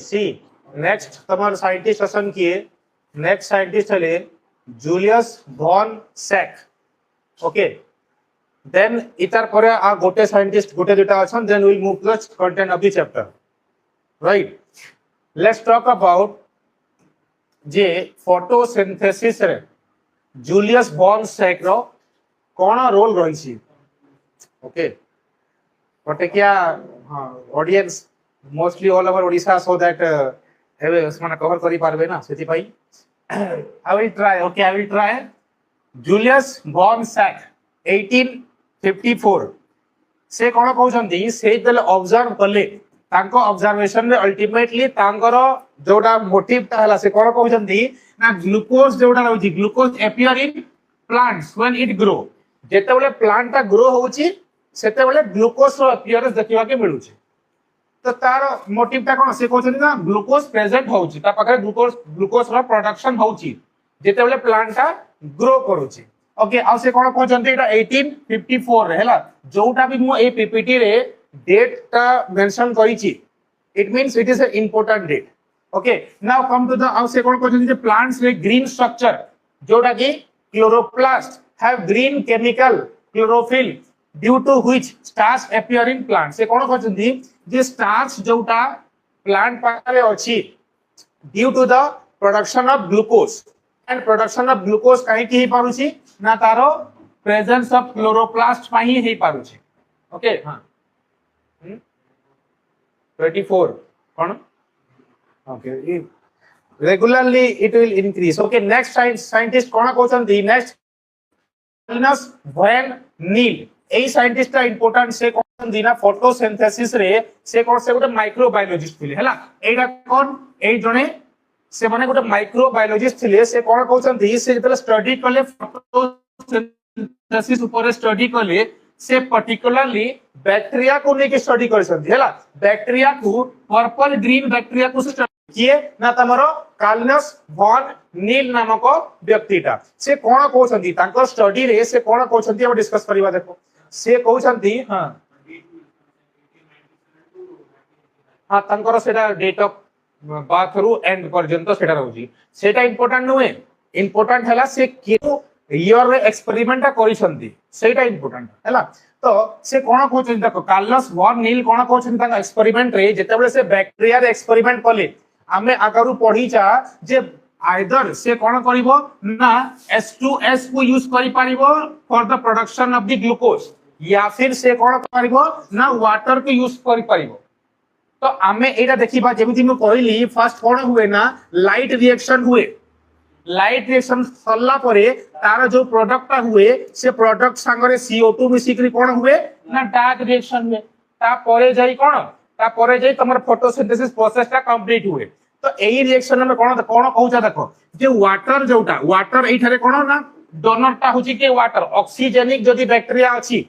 सी next तुम्हारे scientist असन किए नेक्स्ट साइंटिस्ट हले Julius von Sachs okay then इतार पर आ गोटे साइंटिस्ट गोटे दुटा अछन then will move to the content of the chapter right let's talk about जे फोटोसिंथेसिस रे जूलियस वॉन सैक रो कोन रोल रही छी ओके गोटे क्या audience mostly all over Odisha so that एवे उसमाने कवर करि पारबे ना सेति पई I will try Julius von Sachs 1854 से कोन कहउछंती से जले ऑब्जर्व करले तांको ऑब्जर्वेशन रे अल्टीमेटली तांकर जोडा मोटिव ता हला से कोन कहउछंती ना ग्लूकोज जोडा रहउची glucose appear in plants when it grow जेते बेले प्लांट ता ग्रो होउची सेते बेले ग्लूकोज रो अपीयरेंस देखिबा के मिलुची तो तार मोटिव ता कोन से कहउछंती ना ग्लूकोज प्रेजेंट होउची ता पाखरे ग्लूकोज रो प्रोडक्शन होउची जेते बेले प्लांट ता ग्रो करूची ओके आ से कोन कहउछंती एटा 1854 रे हला जोटा भी मो ए पीपीटी रे डेट ता मेंशन करिची it means it is a important date okay now come to the uh से कोन कहउछंती जे प्लांट्स रे ग्रीन स्ट्रक्चर जोटा की chloroplast have green chemical chlorophyll due to which starch appear in plant से कोन कहउछंती जे स्टार्च जोटा प्लांट पाखरे अछि due to the production of glucose and production of glucose काहे की हे पारुची ना तारो प्रेजेंस ऑफ क्लोरोप्लास्ट पाही हे पारुची ओके हां 24 कोन okay regularly it will increase okay next scientist कोन कहउछंती next Linus van Niel a scientist important से कोन दिना फोटोसिंथेसिस रे से कोन से गोटे माइक्रोबायोलॉजिस्ट थिले हला एटा कोन ए जने से माने गोटे माइक्रोबायोलॉजिस्ट थिले से कोन कहउछंती से जतले स्टडी करले फोटोसिंथेसिस ऊपर स्टडी करले से पर्टिकुलरली बैक्टीरिया को लेके स्टडी करछंती हला बैक्टीरिया को पर्पल ग्रीन बैक्टीरिया को स्टडी किए ना तमरो कार्लस वॉन नील नामक व्यक्तिटा से कोन कहउछंती तांको स्टडी रे से कोन कहउछंती हम डिस्कस करबा देखो से कहउछंती हां हां तांकर सेटा डेट ऑफ बर्थ रु एंड पर्यंत सेटा रहउची सेटा इंपोर्टेंट नुए इंपोर्टेंट हला से केउ ईयर रे एक्सपेरिमेंट करिसंती सेटा इंपोर्टेंट हला तो से कोन कहउछंती देखो कार्लस वॉन नील कोन कहउछंती तांका एक्सपेरिमेंट रे जेतेबेले से बैक्टीरिया रे एक्सपेरिमेंट कले आमे आगरु पढीचा जे आइदर से कोन करिवो ना H2S को यूज करि पारिवो for the production of the glucose या फिर से कोन करिवो ना वाटर को यूज करि पारिवो तो आमे एटा देखिबा जेमिति मु कहली फर्स्ट कोन हुए ना लाइट रिएक्शन हुए लाइट रिएक्शन सल्ला परे तार जो प्रोडक्ट हुए से प्रोडक्ट संगरे CO2 मिसिकरी कोन हुए ना डार्क रिएक्शन हुए ता परे जाई कोन ता परे जाई तमर फोटोसिंथेसिस प्रोसेस ता कंप्लीट हुए तो एई रिएक्शन में कोन कहउचा देखो जे वाटर जोटा वाटर एई थारे कोन ना डोनर ता होची के वाटर ऑक्सीजेनिक जदी बैक्टीरिया अछि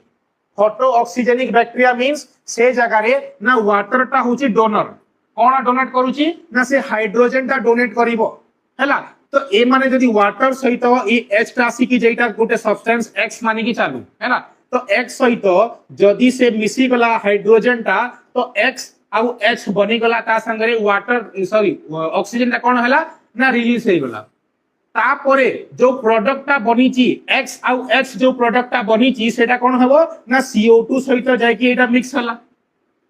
फोटो ऑक्सीजेनिक बैक्टीरिया मींस से जगह रे ना वाटर ता होची डोनर कोन डोनेट करूची ना से हाइड्रोजन ता डोनेट करिवो हैला तो ए माने जदी वाटर सहित ए H राशि की जेटा गोटे सब्सटेंस X माने की चालू है ना तो X सहित जदी से मिसी गला हाइड्रोजन ता तो X आउ H बनी गला ता संगरे वाटर सॉरी ऑक्सीजन ता कोन हला ना रिलीज हे गला ता परे जो प्रोडक्ट ता बनीची X आउ H जो प्रोडक्ट ता बनीची सेटा कोन हबो ना CO2 सहित जाय कि एटा मिक्स हला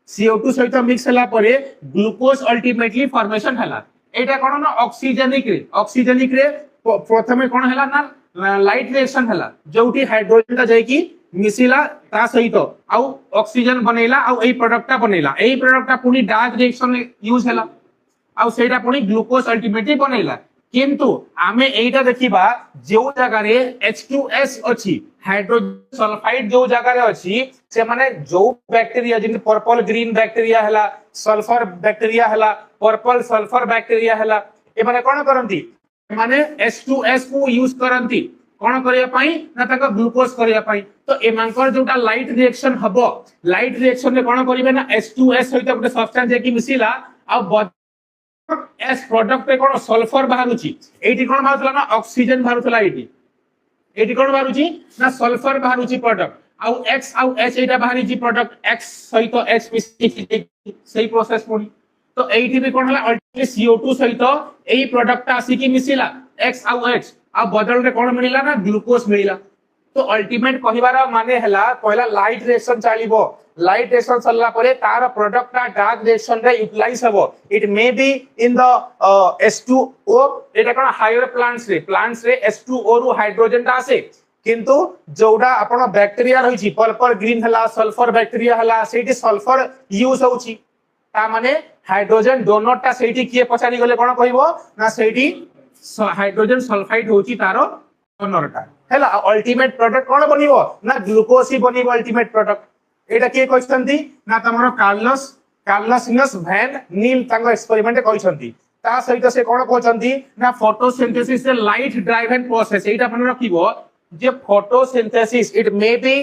CO2 सहित मिक्स हला परे ग्लूकोज अल्टीमेटली फॉर्मेशन हला एटा कोन ना ऑक्सीजेनिक रे प्रथमे कोन हला ना लाइट रिएक्शन हला जोठी हाइड्रोजन ता जाय कि मिसिला ता सहित आउ ऑक्सीजन बनेला आउ एई प्रोडक्ट ता बनेला एई प्रोडक्ट ता पुनी डार्क रिएक्शन यूज हला आउ सेटा पुनी ग्लूकोज अल्टीमेटली बनेला किंतु आमे एटा देखिबा जो जगह रे H2S अछि हाइड्रोजन सल्फाइड जो जगह रे अछि से माने जो बैक्टीरिया जिन पर्पल ग्रीन बैक्टीरिया हला सल्फर बैक्टीरिया हला पर्पल सल्फर बैक्टीरिया हला ए माने कोन करंती माने H2S को यूज करंती कोन करिया पई ना तक ग्लूकोज करिया पई तो एमांकर जोटा लाइट रिएक्शन हबो लाइट रिएक्शन रे कोन करिवे ना H2S सहित गोटे सब्सटेंस जे कि मिसिला आ एस प्रोडक्ट पे कोन सल्फर बाहरुची एठी कोन बाहरुतला ना ऑक्सीजन बाहरुतला एठी कोन बाहरुची ना सल्फर बाहरुची प्रोडक्ट आउ X आउ H एटा बाहरी जी प्रोडक्ट X सहित H मिसी सही प्रोसेस पुनी तो एठी भी कोन हला अल्टीमेटली CO2 सहित एही प्रोडक्ट आसी की मिसिला X आउ H आ बदल रे कोन मिलिला ना ग्लूकोज मिलिला। तो अल्टीमेट कहिबार माने हला पहला लाइट रिएक्शन चलिबो, लाइट रिएक्शन चलला परे तार प्रोडक्ट डार्क रिएक्शन रे यूटिलाइज हबो। It may be in the H2O, Etah cone higher plants रे H2O रु हाइड्रोजन ता आसे, किंतु जोडा आपण बैक्टीरिया रहिछि पर्पल ग्रीन हला सल्फर बैक्टीरिया हला सेठी सल्फर यूज होउछि, ता माने हाइड्रोजन डोनर ता सेठी किए पछारी गले कोन कहिबो ना सेठी हाइड्रोजन सल्फाइड होउछि तारो डोनर ता हैला। अल्टीमेट प्रोडक्ट कोन बनिबो ना ग्लूकोज ही बनिबो अल्टीमेट प्रोडक्ट। एटा के कहछंती ना तमरो कार्लस वैन नील तांको एक्सपेरिमेंट कहछंती। ता सहित से कोन कहछंती ना फोटोसिंथेसिस से लाइट ड्राइवन प्रोसेस एटा अपन रखिबो जे photosynthesis it may be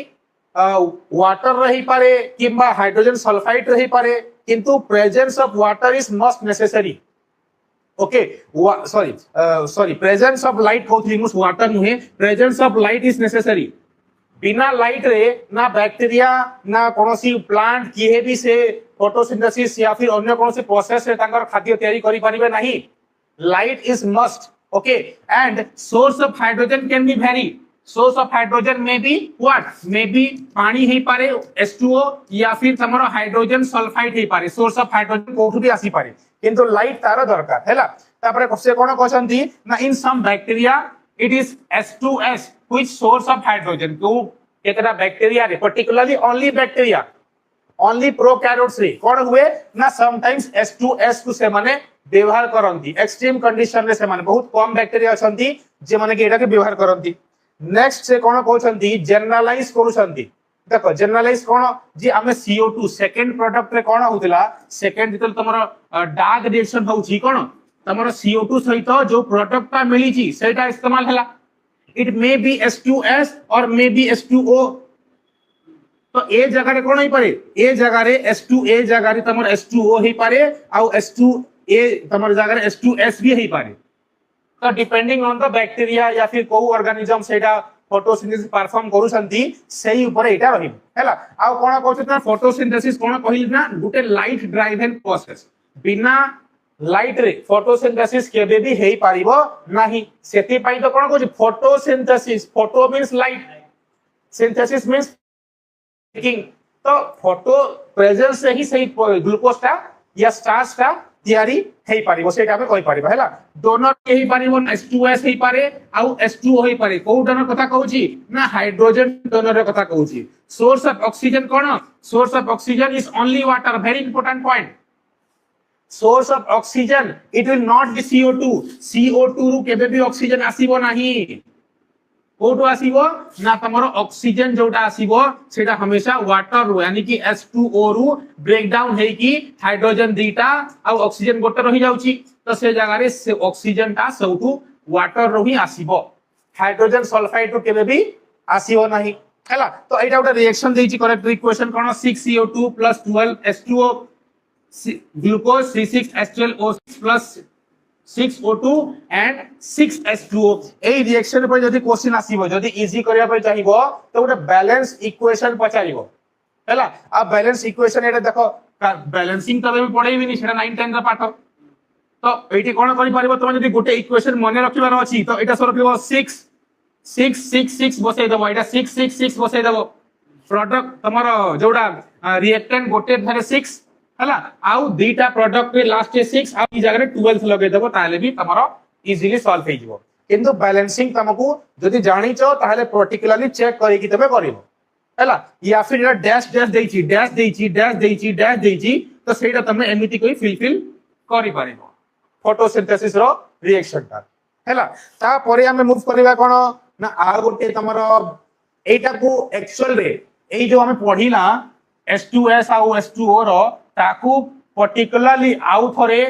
water रही पारे किंबा हाइड्रोजन सल्फाइड रही पारे, किंतु presence of water is must necessary. Okay sorry presence of light कहथि मुस वाटर नुहे, presence of light is necessary. बिना लाइट रे ना बैक्टीरिया ना कोनोसी प्लांट किए भी से फोटोसिंथेसिस या फिर अन्य कोनोसी प्रोसेस से तांकर खाद्य तैयारी करि परिबे नहीं। Light is must. Okay and source of hydrogen can be very. Source of hydrogen में बी व्हाट मे बी पानी ही पारे H2O या फिर तमरो हाइड्रोजन सल्फाइड ही पारे। सोर्स ऑफ हाइड्रोजन कोठु भी आसी पारे, किंतु लाइट तार दरकार हैला। तापरे से कोन कहछंती ना in some bacteria it is H2S which source of hydrogen. को केतरा बैक्टीरिया रे पर्टिकुलरली ओनली प्रोकैरियोट्स रे कोन हुए ना समटाइम्स H2S को से माने व्यवहार करंती। एक्सट्रीम कंडीशन रे से माने बहुत कम बैक्टीरिया अछंती जे माने के एटा के व्यवहार करंती। नेक्स्ट से कोन कहछंती जनरलाइज करूछंती। देखो जनरलाइज कोन जे हमें CO2 सेकंड प्रोडक्ट रे कोन होतिला, सेकंड जितल तमरो डार्क रिएक्शन होउची कोन तमरो CO2 सहित जो प्रोडक्ट ता मिली छी सेटा इस्तेमाल हला। इट मे बी H2S और मे बी H2O। तो ए जगह रे कोन होई पारे, ए जगह रे H2A जगह रे तमरो H2O ही पारे आ H2A तमरो जगह रे H2S भी ही पारे। तो डिपेंडिंग ऑन द बैक्टीरिया या फिर को ऑर्गेनिज्म सेटा फोटोसिंथेसिस परफॉर्म करूछंती सेही ऊपर एटा रहिब हैला। आ कोन कहछ ना फोटोसिंथेसिस कोन कहिल ना गुटे लाइट ड्राइवन प्रोसेस। बिना लाइट रे फोटोसिंथेसिस केबे भी हेई पारिबो नाही। सेति पई तो कोन कहछ photosynthesis, photo means light, synthesis means making. तो फोटो प्रेजेंस से ही सही ग्लूकोज ता या स्टार्च ता तैयारी हेई पारिबो सेटा हम कहि पारिबो हैला। डोनर हेई पारिबो H2S हेई पारे आ H2O हेई पारे। को डोनर कथा कहूची ना हाइड्रोजन डोनर रे कथा कहूची। सोर्स ऑफ ऑक्सीजन कोन, source of oxygen is only water. Very important point. Source of oxygen it will not be CO2। CO2 रु केबे भी ऑक्सीजन आसीबो नाही। कोटो आसीबो ना तमरो ऑक्सीजन जोटा आसीबो सेटा हमेशा वाटर रु यानी कि H2O रु ब्रेक डाउन हे कि हाइड्रोजन दीटा आ ऑक्सीजन गोटे रही जाउची। तो से जगह रे से ऑक्सीजन ता सबटू वाटर रु ही आसीबो, हाइड्रोजन सल्फाइड रु केबे भी आसीबो नाही हैला। तो एटा उटा रिएक्शन देइची करेक्ट इक्वेशन कोन 6CO2 + 12H2O glucose C6H12O6 + 6O2 and 6H2O। ए रिएक्शन पर जदी क्वेश्चन आसीबो, जदी इजी करिया पर चाहिबो तो उटा बैलेंस इक्वेशन पचारिबो हैला। आ बैलेंस इक्वेशन एटा देखो बैलेंसिंग तबे भी पढाइबी नि सेटा 9 10 रा पाठ। तो एठी कोन करि पारिबो तमे जदी गुटे इक्वेशन मने रखिबार अछि तो एटा सर रखिबो 6 6 6 6 बसाइ दबो। एटा 6 6 6 बसाइ दबो। प्रोडक्ट तमरो जोडा रिएक्टेंट गोटे धरे 6 हला आउ दीटा प्रोडक्ट रे लास्ट 6 आ ई जगह रे 12 लगे देबो ताले भी तमरो इजीली सॉल्व हे जिवो। किंतु बैलेंसिंग तमको जदी जानि छ ताले पर्टिकुलरली चेक करि कि तबे करिवो हला। या फिर एटा डैश डैश देइची डैश देइची डैश देइची डैश देइची तो सेटा तमे एमिति कोइ फिल करि पारिबो फोटोसिंथेसिस रो रिएक्शन ता हला। ता परे हमें मूव करिवा कोन ना आ गोटे तमरो एटा को एक्चुअल रे एई जो हमें पढिला H2S आ H2O रो ताकू पर्टिकुलरली आउ थरे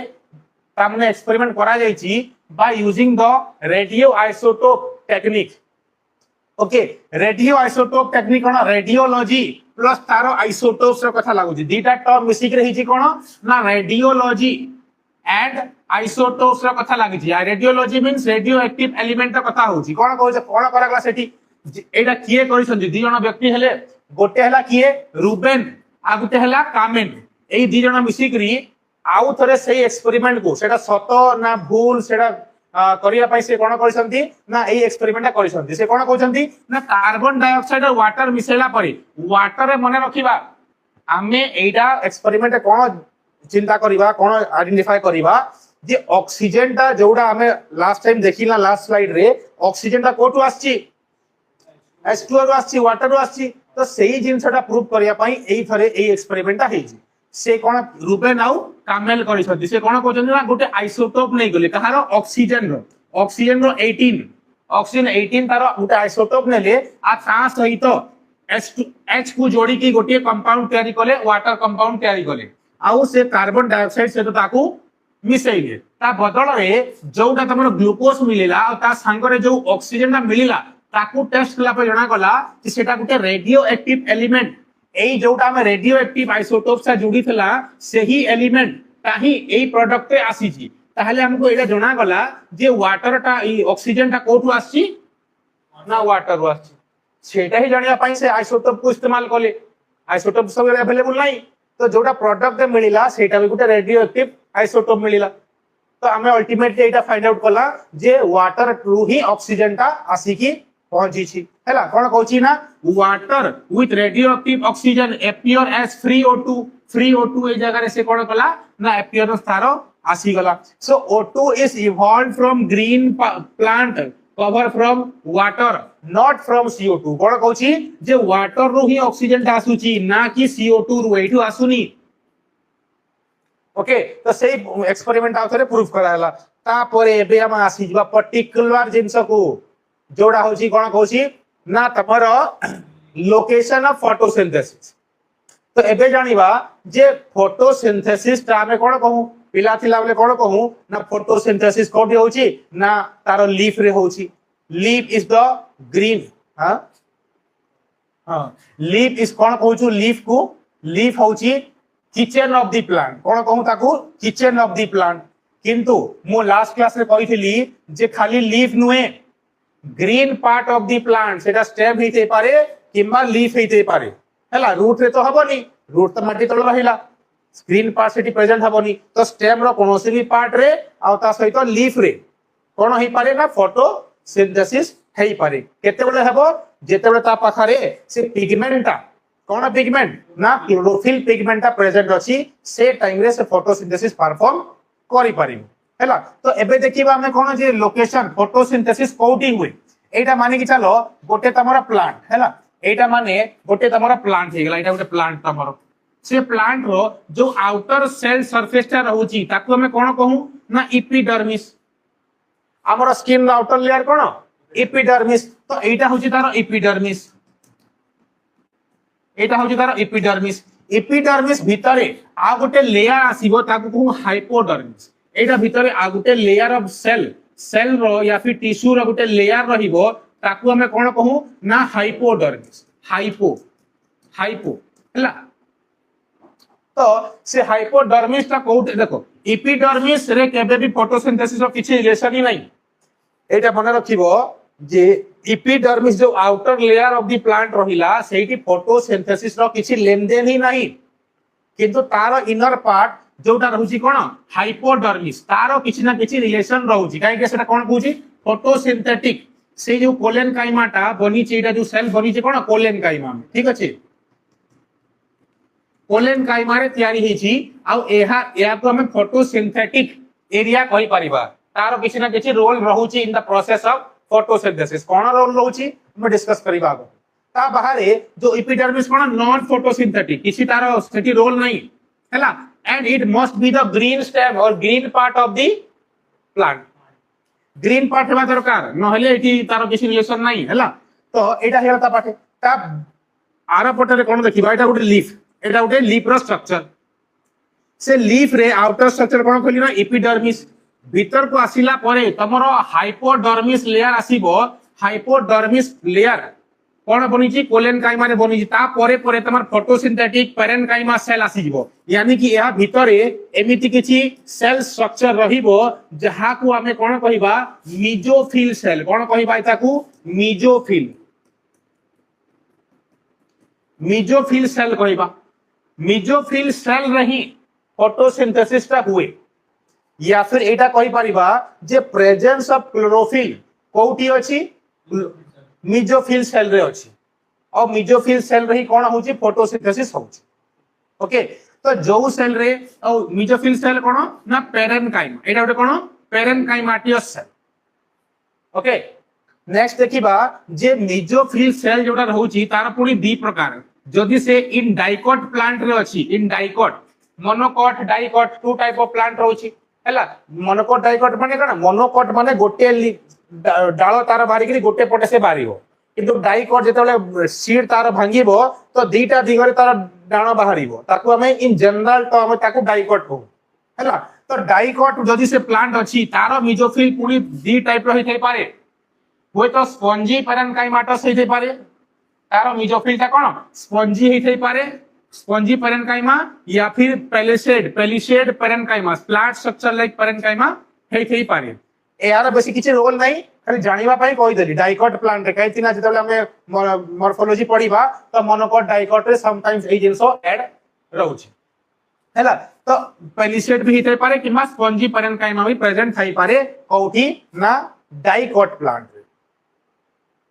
तामने एक्सपेरिमेंट करा जाईची by using the radio isotope technique. Okay radio isotope technique कोन रेडियोलॉजी प्लस तारो आइसोटोप्स रो कथा लागुची। दीटा टर्म मिसी के रही छी कोन ना रेडियोलॉजी एंड आइसोटोप्स रो कथा लागिची। Radiology means radioactive element रो कथा होची। कोन कहू छ कोन करागला सेठी एटा किए करिसन दी जण व्यक्ति हेले गोटे हला किए रूबेन आ गोटे हला कामेन। एई दी जण मिसी करी आउ थरे सेही एक्सपेरिमेंट को सेटा सत ना भूल सेटा करिया पई से कोन करछंती ना एई एक्सपेरिमेंट करछंती से कोन कहउछंती ना कार्बन डाइऑक्साइड और वाटर मिसेला परे वाटर रे मने रखिबा आमे एइडा एक्सपेरिमेंट कोन चिंता करिबा कोन आइडेंटिफाई करिबा जे ऑक्सीजन ता जोडा हमें लास्ट टाइम देखिला लास्ट स्लाइड रे ऑक्सीजन ता कोटु आछी H2O रो आछी वाटर रो आछी तो सेही जिंसटा प्रूव करिया पई एई थरे एई एक्सपेरिमेंट ता हेजी से कोन रूपे नाउ कामेल करिसथि से कोन कहउछंती ना गोटे आइसोटोप नै गले कहारो ऑक्सीजन रो 18 ऑक्सीजन 18 तारो गोटे आइसोटोप नेले आ ता सहित H को जोड़ी की गोटे कंपाउंड तयारी कले वाटर कंपाउंड तयारी कले आउ से कार्बन डाइऑक्साइड से तो ताकू मिसेइले ता बदल रे जोटा तमरो ग्लूकोज मिलिला आ ता संग रे जो ऑक्सीजन ता मिलिला ताकू टेस्ट कला पे जणा गला कि सेटा गोटे रेडियो एक्टिव एलिमेंट एई जोटा में रेडियो एक्टिव आइसोटोप से जुड़ी थला सेही एलिमेंट ताही एई प्रोडक्ट पे आसी छी ताहले हमको एटा जणा गला जे वाटर ता ई ऑक्सीजन ता कोठु आसी ना वाटर रो आसी सेटा ही जानिया पई से आइसोटोप को इस्तेमाल कले आइसोटोप सब अवेलेबल नाही तो जोटा प्रोडक्ट मिलिला सेटा भी गोटे रेडियो एक्टिव आइसोटोप मिलिला तो हमें अल्टीमेटली एटा फाइंड आउट कला जे वाटर थ्रू ही ऑक्सीजन ता आसी की पहुंची छी हैला कोन कहउची ना water with radioactive oxygen appear as free O2 ए जगह रे से कोन कला ना अपीयर स्थारो आसी गला so O2 is evolved from green plant cover from water not from CO2 कोन कहउची जे वाटर रो ही ऑक्सीजन ता आसुची ना कि CO2 रो एठू आसुनी ओके तो से एक्सपेरिमेंट आउथरे प्रूफ कराला ता परे एबे हम आसी जबा पर्टिकुलर जिंस को जोड़ा होची कोन कहउची ना तमरो लोकेशन ऑफ फोटोसिंथेसिस तो एबे जानिबा जे फोटोसिंथेसिस ता हमें कोन कहू पिला थिला बले कोन कहू ना फोटोसिंथेसिस कोठी होची ना तारो लीफ रे होची लीफ इज द ग्रीन हां हां लीफ इज कोन कहउछु लीफ को लीफ होची किचन ऑफ द प्लांट कोन कहू ताकू किचन ऑफ द प्लांट किंतु मो लास्ट क्लास रे कहिथिली जे खाली लीफ नुए green part of the plant सेटा स्टेम हेते पारे किंबा लीफ हेते पारे हला रूट रे तो हबनी रूट तो माटी तळ रहिला ग्रीन पार्ट सेटी प्रेजेंट हबनी तो स्टेम रो कोनोसी भी पार्ट रे आ ता सहित लीफ रे कोन हे पारे ना फोटोसिंथेसिस हेई पारे केते बेले हबो जेते बेले ता पाखरे से पिगमेंटा कोन पिगमेंट ना क्लोरोफिल पिगमेंटा प्रेजेंट अछि से टाइम रे से फोटोसिंथेसिस परफॉर्म करि पारिम हैला तो एबे देखिबा हमें कोन जे लोकेशन फोटोसिंथेसिस कोठी हुए एटा माने कि चलो गोटे तमरा प्लांट हैला एटा माने गोटे तमरा प्लांट हे गेला एटा गोटे प्लांट तमरो से प्लांट रो जो आउटर सेल सरफेस ता रहउची ताकू हमें कोन कहू ना एपिडर्मिस हमर स्किन रो आउटर लेयर कोन एपिडर्मिस तो एटा होची तारो एपिडर्मिस एटा होची तारो एपिडर्मिस एपिडर्मिस भितरे आ गोटे लेयर आसीबो ताकू कहू हाइपोडर्मिस एटा भितरे आ गोटे लेयर ऑफ सेल रो या फिर टिश्यू रो गोटे लेयर रहिबो ताकू हमें कोन कहू ना हाइपोडर्मिस हाइपो हला तो से हाइपोडर्मिस ता कोउटे देखो एपिडर्मिस रे केबे भी फोटोसिंथेसिस रो किछि रिलेशन ही नहीं एटा मन रखिबो जे एपिडर्मिस जो outer layer of the plant रहिला सेठी फोटोसिंथेसिस रो किछि लेनदेन ही नहीं किंतु तारो इनर पार्ट जोटा रहउची कोन हाइपोडर्मिस तारो किछि ना किछि रिलेशन रहउची काहे के सेटा कोन कहउची फोटोसिंथेटिक से जो कोलेन काइमाटा बनी चीटा जो सेल बनी छै कोन कोलेन काइमा ठीक अछि कोलेन काइमा रे तयारी हे छी आ एहा को हम फोटोसिंथेटिक एरिया कहि परिबा तारो किछि ना किछि रोल रहउची in the process of photosynthesis कोन रोल रहउची हम डिस्कस करिबा ता बाहरे जो एपिडर्मिस कोन नॉन फोटोसिंथेटिक किछि तारो सेठी रोल नहीं हैला and it must be the green stem or green part of the plant green part हेबा दरकार न हले एठी तारो किछि रिलेशन नाही हैला तो एटा हेला ता पाटे ता आरा पटे रे कोन देखिबा एटा गोटे लीफ रो स्ट्रक्चर से लीफ रे आउटर स्ट्रक्चर कोन खोली ना एपिडर्मिस भीतर को आसीला परे तमरो हाइपोडर्मिस लेयर आसीबो हाइपोडर्मिस लेयर कोन बनिची कोलेन काइमा रे बनिची ता परे परे तमर फोटोसिंथेटिक पेरेनकाइमा सेल आसी जिवो यानी कि यहा भितरे एमिति किछि सेल स्ट्रक्चर रहिबो जहा को हमें कोन कहिबा मेसोफिल सेल कोन कहिबा ताकू मेसोफिल सेल कहिबा मेसोफिल सेल रही फोटोसिंथेसिस टा हुए या फिर एटा कहि परिबा जे प्रेजेंस ऑफ क्लोरोफिल कोठी अछि मेसोफिल सेल रे अछि और मेसोफिल सेल रे कोन होची फोटोसिंथेसिस होची ओके तो जो सेल रे और मेसोफिल सेल कोन ना पेरेनकाइमा एटा उठे कोन पेरेनकाइमाटियस सेल ओके नेक्स्ट देखिबा जे मेसोफिल सेल जोटा रहउची तार पुनी दी प्रकार जदि से इन डाइकोट प्लांट रे अछि in dicot monocot dicot two type of plant रहउची हैला मोनोकोट डाइकोट माने कोन मोनोकोट माने गोटे डालो तार बारी करी गोटे पटे से बारिबो किंतु डाइकोट जेतेबेले सीड तार भांगीबो तो दीटा दिगरे तार डाणो बाहरिबो ताकू हमें इन जनरल तो हमें ताकू डाइकोट हो हैला तो डाइकोट जदि से प्लांट अछि तार मेसोफिल पुनी दी टाइप रो हिथै पारे होय तो स्पंजी पेरेनकाइमाटस हिथै पारे तार मेसोफिल ता कोन स्पंजी हिथै पारे स्पंजी पेरेनकाइमा या फिर palisade parenchyma flat structure like parenchyma हिथै पारे यार बेसी किछि रोल नाही खाली जानिबा पई कहि देली डाइकोट प्लांट रे कहिति ना जेतबेले हमें मॉर्फोलॉजी पढिबा तो मोनोकोट डाइकोट रे समटाइम्स ए जिंसो ऐड रहउछि हैला तो पेलिसेड भी हिथै पारे किमा स्पंजी पेरेनकाइमा भी प्रेजेंट थाई पारे कोठी ना डाइकोट प्लांट रे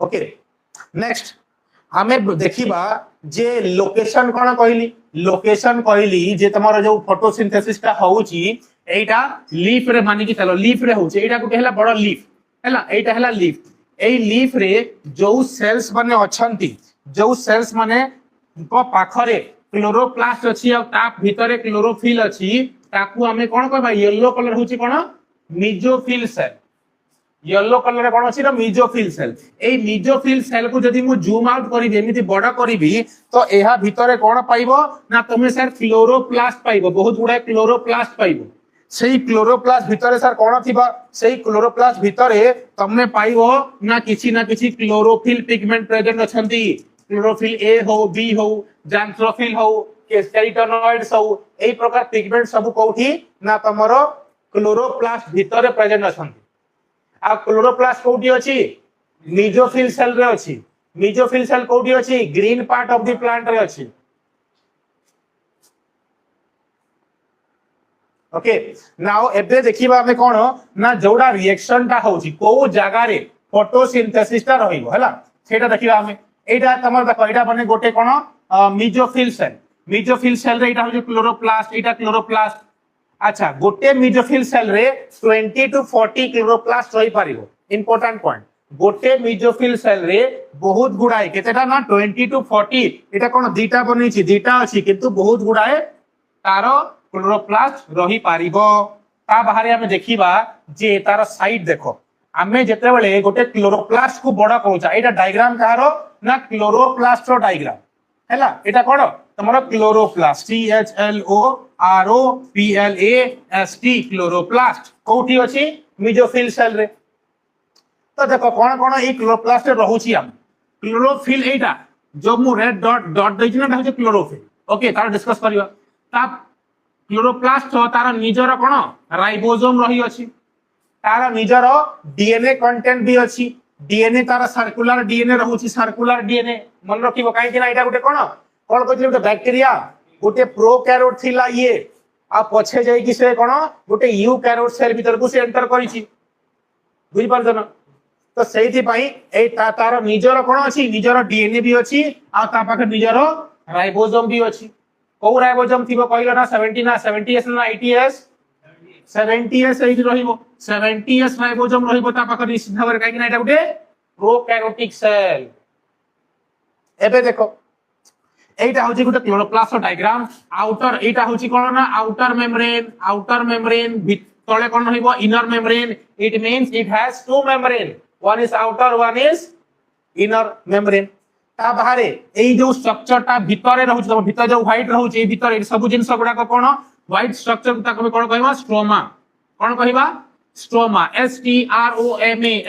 ओके नेक्स्ट हमें देखिबा जे लोकेशन कोन कहली जे तमरो जो फोटोसिंथेसिस ता होउची एटा लीफ रे माने कि चलो लीफ रे होउची एटा गुटे हला बड़ लीफ हला एटा हला लीफ ए लीफ रे जो सेल्स माने अछंती जो सेल्स माने को पाखरे क्लोरोप्लास्ट अछि आ ता भीतरे क्लोरोफिल अछि ताकू हमें कोन कहबा येलो कलर होउची कोन मेसोफिल सेल येलो कलर रे कोन अछि ना मेसोफिल सेल ए मेसोफिल सेल को जदी मु जूम आउट करी एमिति बड़ा करीबी तो एहा भीतरे कोन पाइबो ना तुमे सर क्लोरोप्लास्ट पाइबो बहुत गुडा क्लोरोप्लास्ट पाइबो सेही क्लोरोप्लास्ट भीतरे सर कोन थिबा सेही क्लोरोप्लास्ट भीतरे तुमने पाइबो ना किछि chlorophyll pigment present अछंती chlorophyll A हो बी हो जैंथ्रोफिल हो कैरोटेनॉइड्स हो एई प्रकार पिगमेंट सब कोठी ना तमरो क्लोरोप्लास्ट भीतरे प्रेजेंट अछंती आ क्लोरोप्लास्ट कोठी अछि मेसोफिल सेल रे अछि मेसोफिल सेल कोठी अछि green part of the plant रे अछि ओके नाउ एबे देखिबा हमें कोन ना जोडा रिएक्शन ता होछि को जगह रे फोटोसिंथेसिस ता रहिबो हला सेटा देखिबा हमें एटा तमर देखो एटा बने गोटे कोन मेसोफिल सेल रे एटा होछि क्लोरोप्लास्ट एटा क्लोरोप्लास्ट अच्छा गोटे मेसोफिल सेल रे 20 टू 40 क्लोरोप्लास्ट रही पारिबो इंपोर्टेंट पॉइंट गोटे मेसोफिल सेल रे बहुत गुडाए केतेटा ना 20 टू 40 एटा कोन दीटा बनी छि दीटा अछि किंतु बहुत गुडाए तारो क्लोरोप्लास्ट रही पारिबो ता बाहरे हमें देखिबा जे तार साइड देखो हमें जेते बेले गोटे क्लोरोप्लास्ट को बड़ा कहउचा एटा डायग्राम कहारो ना क्लोरोप्लास्ट रो डायग्राम हैला एटा कोन तमरो क्लोरोप्लास्ट CHLOROPLAST क्लोरोप्लास्ट कोठी अछि मेसोफिल सेल रे तो देखो कोन कोन ए क्लोरोप्लास्ट रहउची हम क्लोरोफिल एटा जो मु रेड डॉट दै छिना होछि क्लोरोफिल ओके तार डिस्कस करिवा ता क्लोरोप्लास्ट तार निजर कोन राइबोसोम रही अछि तार निजर डीएनए कंटेंट भी अछि डीएनए तार सर्कुलर डीएनए रहउची सर्कुलर डीएनए मन रखिबो काहे कि ना एटा गुटे कोन कहले गुटे बैक्टीरिया गुटे प्रोकैरियोट थिला ये आ पछे जाई कि से कोन गुटे यूकैरियोट सेल भीतर को से एंटर करिछि बुझि परछन तो सेहिथि पई ए तार निजर कोन अछि निजर डीएनए भी अछि आ ता पाखे निजर राइबोसोम भी अछि को राइबोसोम थिबो कहलो ना 70 ना 70s ना 80s 70s एही रहिबो 70s राइबोसोम रहिबो ता पाखे निश्चित भाबरे काहे कि ना एटा गुटे प्रोकैरियोटिक सेल एबे देखो एटा होची गुटे क्लोरोप्लास्ट डायग्राम आउटर एटा होची कोन ना आउटर मेम्ब्रेन तळे कोन रहिबो inner membrane it means it has two membrane one is outer one is inner membrane ता बाहरे एई जो स्ट्रक्चर ता भितरे रहउची त भितर जो व्हाइट रहउची ए भितर ए सब जिंस गुडा को कोन व्हाइट स्ट्रक्चर ता कोन कहबा स्ट्रोमा कोन कहबा स्ट्रोमा STROMA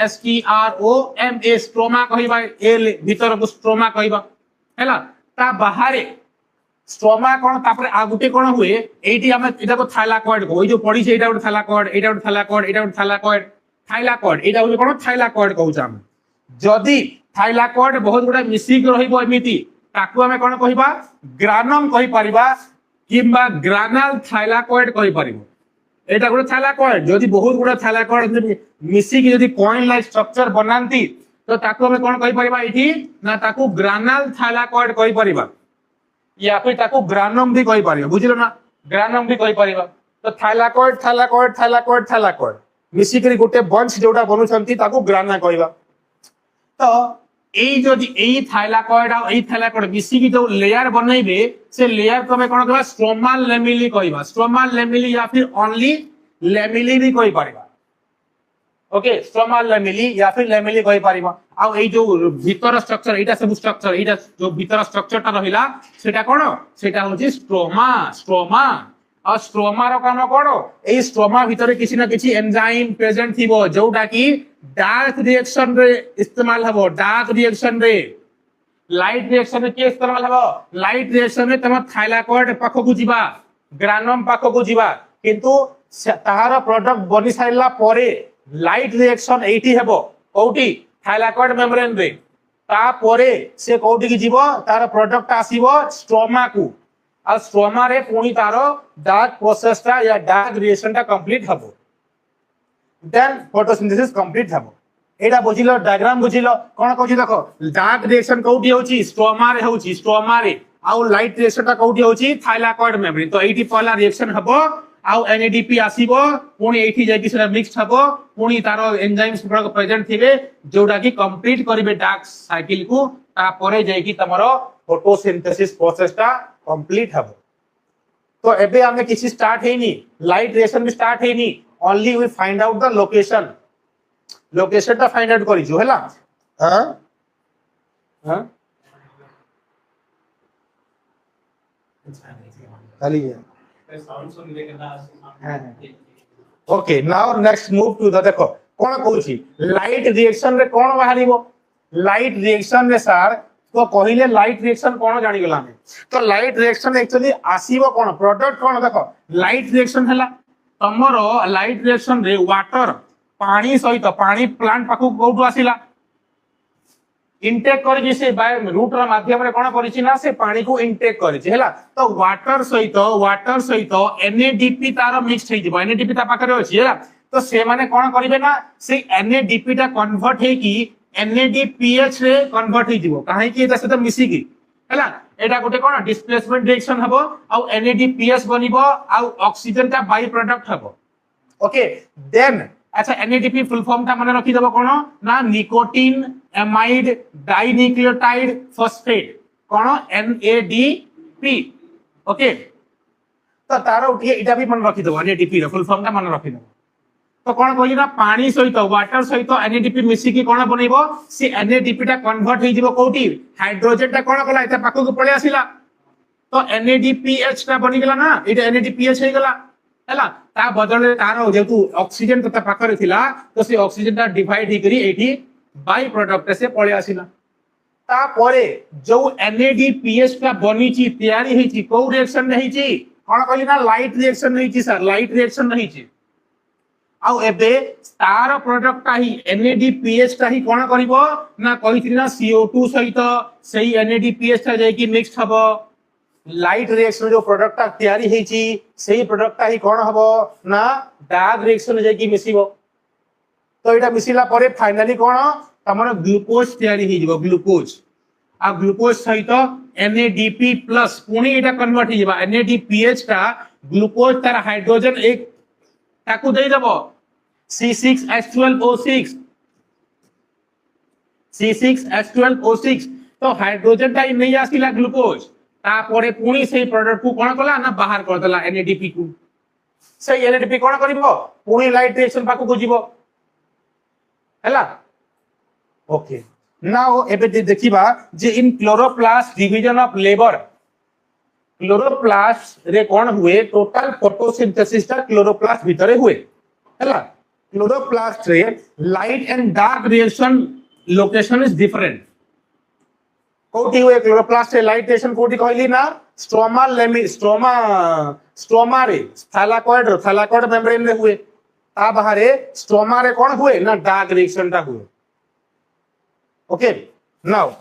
स्ट्रोमा कहबा ए भितर को स्ट्रोमा कहबा हैला ता बाहरे स्ट्रोमा कोन तापर आगुटे कोन हुए एठी हम एटा को थाइलाकॉइड को जो पड़ी छै एटा उठ थाइलाकॉइड एटा उठ थाइलाकॉइड एटा उठ थाइलाकॉइड एटा होय कोन थाइलाकॉइड कहू हम जदी थाइलाकॉइड बहुत गुडा मिसिक रहिबो एमिति ताकू हमें कोन कहबा ग्रानम कहि परिबा किंबा ग्रानाल थाइलाकॉइड कहि परिबो एटा गुटे थाइलाकॉइड जदि बहुत गुटे थाइलाकॉइड मिसी की जदि कॉइन लाइक स्ट्रक्चर बनांती तो ताको हम कोन कहि परिबा इठी ना ताको ग्रानाल थाइलाकॉइड कहि परिबा या फिर ताको ग्रानम भी कहि परिबा बुझिलो ना ग्रानम भी कहि परिबा तो थाइलाकॉइड थाइलाकॉइड थाइलाकॉइड थाइलाकॉइड मिसी करी गुटे बंच जोटा बनुछंती ताको ग्राना कहिबा तो एई जदि एई थाइलाकॉइड आ एई थाइलाकॉइड मिसी की जो लेयर बनैबे से लेयर को हम कोन कहबा स्ट्रोमा लेमिली कहिबा स्ट्रोमा लेमिली या फिर ओनली लेमिली भी कहि परिबा ओके स्ट्रोमा लेमिली या फिर लेमिली कहि परिबा आ एई जो भीतर स्ट्रक्चर एटा सब स्ट्रक्चर एटा जो भीतर स्ट्रक्चर ता रहिला सेटा कोन सेटा होची स्ट्रोमा स्ट्रोमा और स्ट्रोमा रो काम कोन एई स्ट्रोमा भीतर किसी ना किसी एंजाइम प्रेजेंट थिबो जोटा की डार्क रिएक्शन रे इस्तेमाल हबो डार्क रिएक्शन रे लाइट रिएक्शन रे के इस्तेमाल हबो लाइट रिएक्शन रे तम थाइलाकॉइड पाखो को जीवा ग्रानम पाखो को जीवा किंतु ताहार प्रोडक्ट बनि साइला परे लाइट रिएक्शन एठी हेबो कोठी थाइलाकॉइड मेम्ब्रेन रे ता परे से कोठी की जीवो तार प्रोडक्ट आसीबो स्ट्रोमा को आ स्ट्रोमा रे पुनी तारो डार्क प्रोसेस ता या डार्क रिएक्शन ता कंप्लीट हबो देन फोटोसिंथेसिस कंप्लीट हबो एटा बुझिलो डायग्राम बुझिलो कोन कहूची देखो डार्क रिएक्शन कोठी होची स्ट्रोमा रे होची स्ट्रोमा रे आ लाइट रिएक्शन ता कोठी होची थाइलाकॉइड मेम्ब्रेन तो एठी पहला रिएक्शन हबो आउ एनएडीपी आसीबो पुनी एठी जाई कि सेटा मिक्स हबो पुनी तारो एंजाइम्स गुडा प्रेजेंट थिबे जोडा की कंप्लीट करिवे डार्क साइकिल को ता परे जाई कि तमरो फोटोसिंथेसिस प्रोसेस ता कंप्लीट हबो तो एबे हमें किसी स्टार्ट हेनी लाइट रिएक्शन भी स्टार्ट हेनी only we find out the location ता फाइंड आउट करिजो हैला हां हां खाली है okay now next move to the देखो कोन कहूची लाइट रिएक्शन रे कोन बाहरिबो लाइट रिएक्शन रे सर तो कहिले लाइट रिएक्शन कोन जानि गेला हम तो लाइट रिएक्शन एक्चुअली आसीबो कोन प्रोडक्ट कोन देखो लाइट रिएक्शन हला तमरो लाइट रिएक्शन रे वाटर पानी सहित पानी प्लांट पाखु कोठु आसीला इनटेक करि से बाय रूट रा माध्यम रे कोन करिछि ना से पानी को इनटेक करिछि हैला तो वाटर सहित एनएडीपी तार मिक्स होइ जिवो एनएडीपी ता पाखरे अछि हैला तो से माने कोन करिवे ना से एनएडीपी ता कन्वर्ट हे की एनएडीपीएच रे कन्वर्ट होइ जिवो काहे की एता से मिसी की हैला एटा गोटे कोन डिस्प्लेसमेंट डायरेक्शन हबो आ एनएडीपीएच बनिबो आ ऑक्सीजन ता बाय प्रोडक्ट हबो ओके देन अच्छा एनएडीपी फुल फॉर्म ता माने रखि देबो कोन ना निकोटिन एमाइड डाइन्यूक्लियोटाइड फॉस्फेट कोन एनएडीपी ओके तो तारो उठिए इटा भी मन रखि देबो एनएडीपी रो फुल फॉर्म ता मन रखि देबो तो कोन कहली ना पानी सहित वाटर सहित एनएडीपी मिसी की कोन बनेबो से एनएडीपी ता कन्वर्ट होइ जिवो कोठी हाइड्रोजन ता कोन कला एता पाखो को पळे आसीला तो एनएडीपीएच ता बनि गेला ना इटा एनएडीपीएच हे गेला हैला ता बदले तारो जेतु ऑक्सीजन तो पाखरे थिला तो से ऑक्सीजन ता डिवाइड ही करी एठी बाय प्रोडक्ट से पळे आसीला ता परे जो एनएडीपीएच का बनिची तयारी हेची को रिएक्शन नहीं छी कोन कहली ना लाइट रिएक्शन नहीं छी सर लाइट रिएक्शन नहीं छी आ एबे तार प्रोडक्ट ता ही एनएडीपीएच ता ही कोन करिवो ना कहिथि ना CO2 सहित सही एनएडीपीएच ता जाई कि मिक्स हबो लाइट रिएक्शन जो प्रोडक्ट ता तयारी हेची सही प्रोडक्ट ता ही कोन हबो ना डार्क रिएक्शन जाई कि मिसिबो तो एटा मिसिला परे फाइनली कोन तमरो ग्लूकोज तयारी हे जिवो ग्लूकोज आ ग्लूकोज सहित NADP प्लस पुणी एटा कन्वर्ट हे जिवो NADPH का ग्लूकोज तार हाइड्रोजन एक ताकू दे देबो C6H12O6 C6H12O6 तो हाइड्रोजन ता नहीं आसीला ग्लूकोज तापरे पुणी से प्रोडक्ट को कोन कला ना बाहर कर देला NADP को से NADP कोन करिवो पुणी लाइट रिएक्शन पाकू को जीवो हैला ओके नाउ एबे देखिबा जे in chloroplast division of labour chloroplast रे कोन हुए टोटल फोटोसिंथेसिस ता क्लोरोप्लास्ट भीतरे हुए हैला क्लोरोप्लास्ट रे light and dark reaction location is different कोठी हुए क्लोरोप्लास्ट रे लाइट रिएक्शन कोठी कहली ना स्ट्रोमा रे थाइलाकॉइड मेम्ब्रेन रे हुए ता बाहरे स्ट्रोमा रे कोन हुए ना डार्क रिएक्शन ता हुए ओके नाउ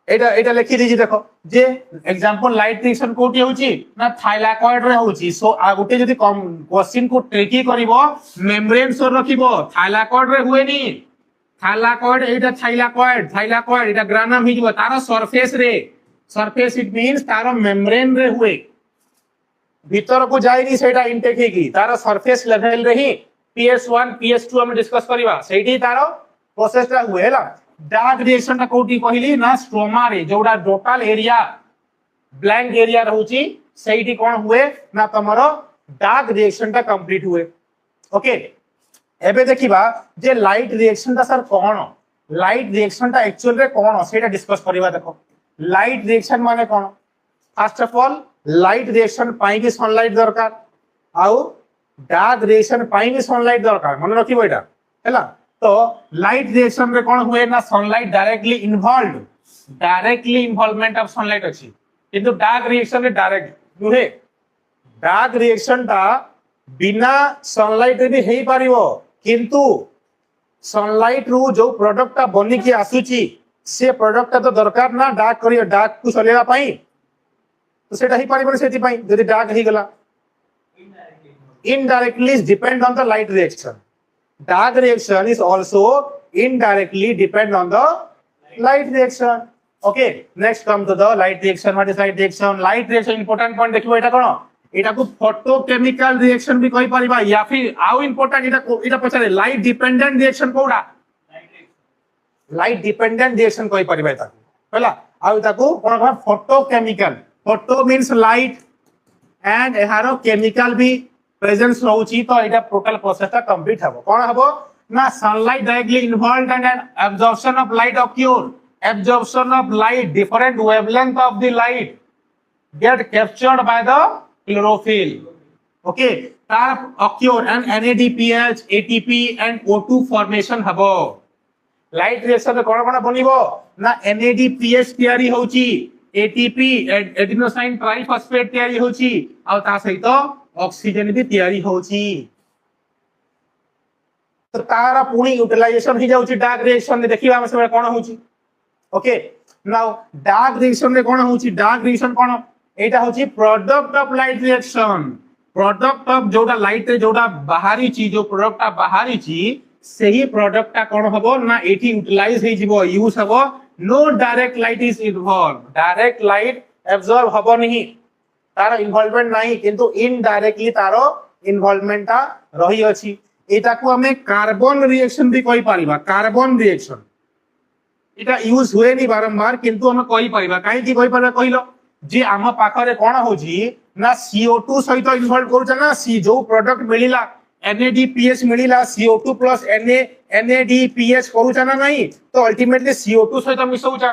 एटा एटा लिखि दिजी देखो जे एग्जांपल लाइट रिएक्शन कोठी होची ना थाइलाकॉइड रे होची सो आ गुटे जदी क्वेश्चन को ट्रिकी करिवो मेम्ब्रेन सो रखिवो थाइलाकॉइड रे हुए नी थाइलाकॉइड एटा थाइलाकॉइड एटा ग्रानम हिजबो तारो सरफेस इट मींस तारो मेम्ब्रेन रे हुए भीतर को जाइनी सेटा इनटेक हेकी तारो सरफेस लेवल रे ही PS1 PS2 हम डिस्कस करिवा सेठी तारो प्रोसेस रा हुए ला डार्क रिएक्शन ता कोठी कहली ना स्ट्रोमा रे जोडा टोटल एरिया ब्लैंक एरिया रहउची सेठी कोन हुए ना तमरो डार्क रिएक्शन ता कंप्लीट हुए ओके एबे देखिबा जे लाइट रिएक्शन ता सर कोन लाइट रिएक्शन ता एक्चुअल रे कोन सेटा डिस्कस करिवा देखो लाइट रिएक्शन माने कोन first of all light reaction पाई भी सनलाइट दरकार आउ डार्क रिएक्शन पाई भी सनलाइट दरकार मन रखिबो एटा हैला तो लाइट रिएक्शन रे कोन हुए ना sunlight directly involvement of sunlight अछि किंतु डार्क रिएक्शन रे डायरेक्ट नुहे डार्क रिएक्शन ता बिना सनलाइट रे भी हेई पारिबो किंतु सनलाइट रु जो प्रोडक्ट ता बनि की आसुची से प्रोडक्ट ता तो दरकार ना डार्क को चलेला पाई तो सेटा ही पारिबो सेति पाई जदि डार्क ही गला indirectly depend on the light reaction dark reaction is also indirectly depend on the light reaction okay next come to the light reaction what is light reaction important point देखिबो एटा कोन एटा को photochemical reaction भी कहि परिबा या फिर आउ important एटा पछारे light dependent reaction कोडा light dependent reaction कहि परिबा एटा होला आउ ताको कोन photochemical photo means light and एहारो केमिकल भी प्रेजेंस रहउची तो एटा टोटल प्रोसेस ता कंप्लीट हबो कोन हबो ना sunlight directly involved and absorption of light occur absorption of light different wavelength of the light get captured by the chlorophyll okay tar occur and NADPH ATP and O2 formation habo light reaction रे कोन कोन बनिबो ना NADPH तयारी होची ATP adenosine triphosphate तयारी होची आ ता सहित oxygen भी तयारी होची तो तारा पुणी यूटिलाइजेशन ही जाउची डार्क रिएक्शन ने देखिबा हम सब कोन होची ओके नाउ डार्क रिएक्शन रे कोन होची डार्क रिएक्शन कोन एटा होची product of light reaction product of जोडा लाइट रे जोडा बाहरी चीज जो प्रोडक्ट आ बाहरी चीज सही प्रोडक्ट ता कोन हबो ना एटी यूटिलाइज हे जिवो यूज हबो no direct light is involved direct light absorb हबो नहीं तारो इन्वॉल्वमेंट नहीं किंतु इनडायरेक्टली तारो इन्वॉल्वमेंट ता रही अछि एटा को हमें कार्बन रिएक्शन भी कहि परिबा कार्बन रिएक्शन एटा यूज हुए नहीं बारंबार किंतु हम कहि परिबा काहे कि कहि परिबा कहिलो जे आम पाखरे कोन होजी ना CO2 सहित इन्वॉल्व करूचा ना सी जो प्रोडक्ट मिलिला NADPH मिलिला CO2 प्लस NADPH करूचा ना नहीं तो अल्टीमेटली CO2 सहित मिसौचा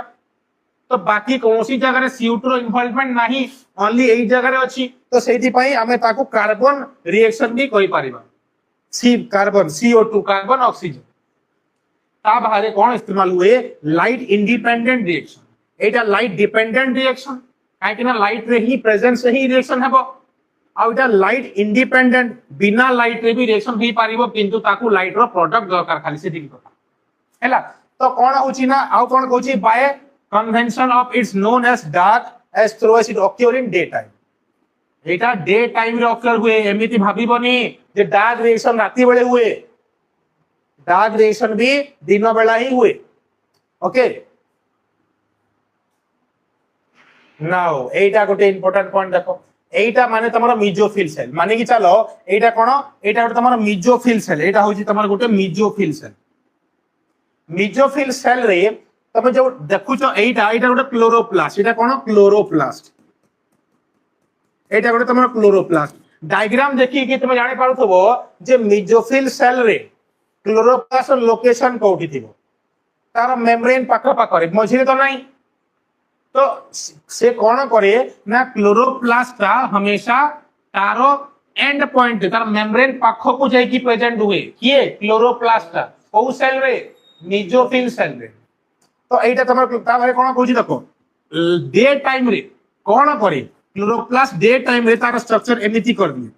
तो बाकी कोनसी जगह रे CO2 रो इन्वॉल्वमेंट नाही ओनली एई जगह रे अछि तो सेति पई हमें ताको कार्बन रिएक्शन भी कहि परिबा सी कार्बन CO2 कार्बन ऑक्सीजन ता बाहरे कोन इस्तेमाल हुए लाइट इंडिपेंडेंट रिएक्शन एटा लाइट डिपेंडेंट रिएक्शन काहे कि ना लाइट रे ही प्रेजेंस से ही रिएक्शन हेबो आ एटा लाइट इंडिपेंडेंट बिना लाइट रे भी रिएक्शन ही पारिबो किंतु ताको लाइट रो प्रोडक्ट दरकार खाली से दिखि कथा हैला तो कोन होची ना आ कोन कहूची bye convention of it's known as dark as through as it occur in daytime Etah day time रे occur हुए एमिति भाबिबनी जे डार्क रिएक्शन राती बेले हुए डार्क रिएक्शन भी दिन बेला ही हुए ओके नाउ एटा गोटे इंपोर्टेंट पॉइंट देखो एटा माने तमरो मेसोफिल सेल माने कि चलो एटा कोन एटा गोटे तमरो मेसोफिल सेल एटा होची तमरो गोटे मेसोफिल सेल रे तमे जो देखुचो एटा गोटे क्लोरोप्लास्ट एटा कोन क्लोरोप्लास्ट एटा गोटे तमरो क्लोरोप्लास्ट डायग्राम देखि कि तमे जानि पारुथबो जे मेसोफिल सेल रे क्लोरोप्लास्ट लोकेशन कोठी थिबो तार मेम्ब्रेन पाखा पाखरे मझिरे तो नहीं तो से कोन करे ना क्लोरोप्लास्ट ता हमेशा तारो एंड पॉइंट तार मेम्ब्रेन पाखो को जाई की प्रेजेंट हुए किए क्लोरोप्लास्ट ता को सेल रे मेसोफिल सेल रे तो एटा तमर ता बारे कोन कहूची देखो डे टाइम रे कोन करे क्लोरोप्लास्ट डे टाइम रे तार स्ट्रक्चर एमिति कर दिए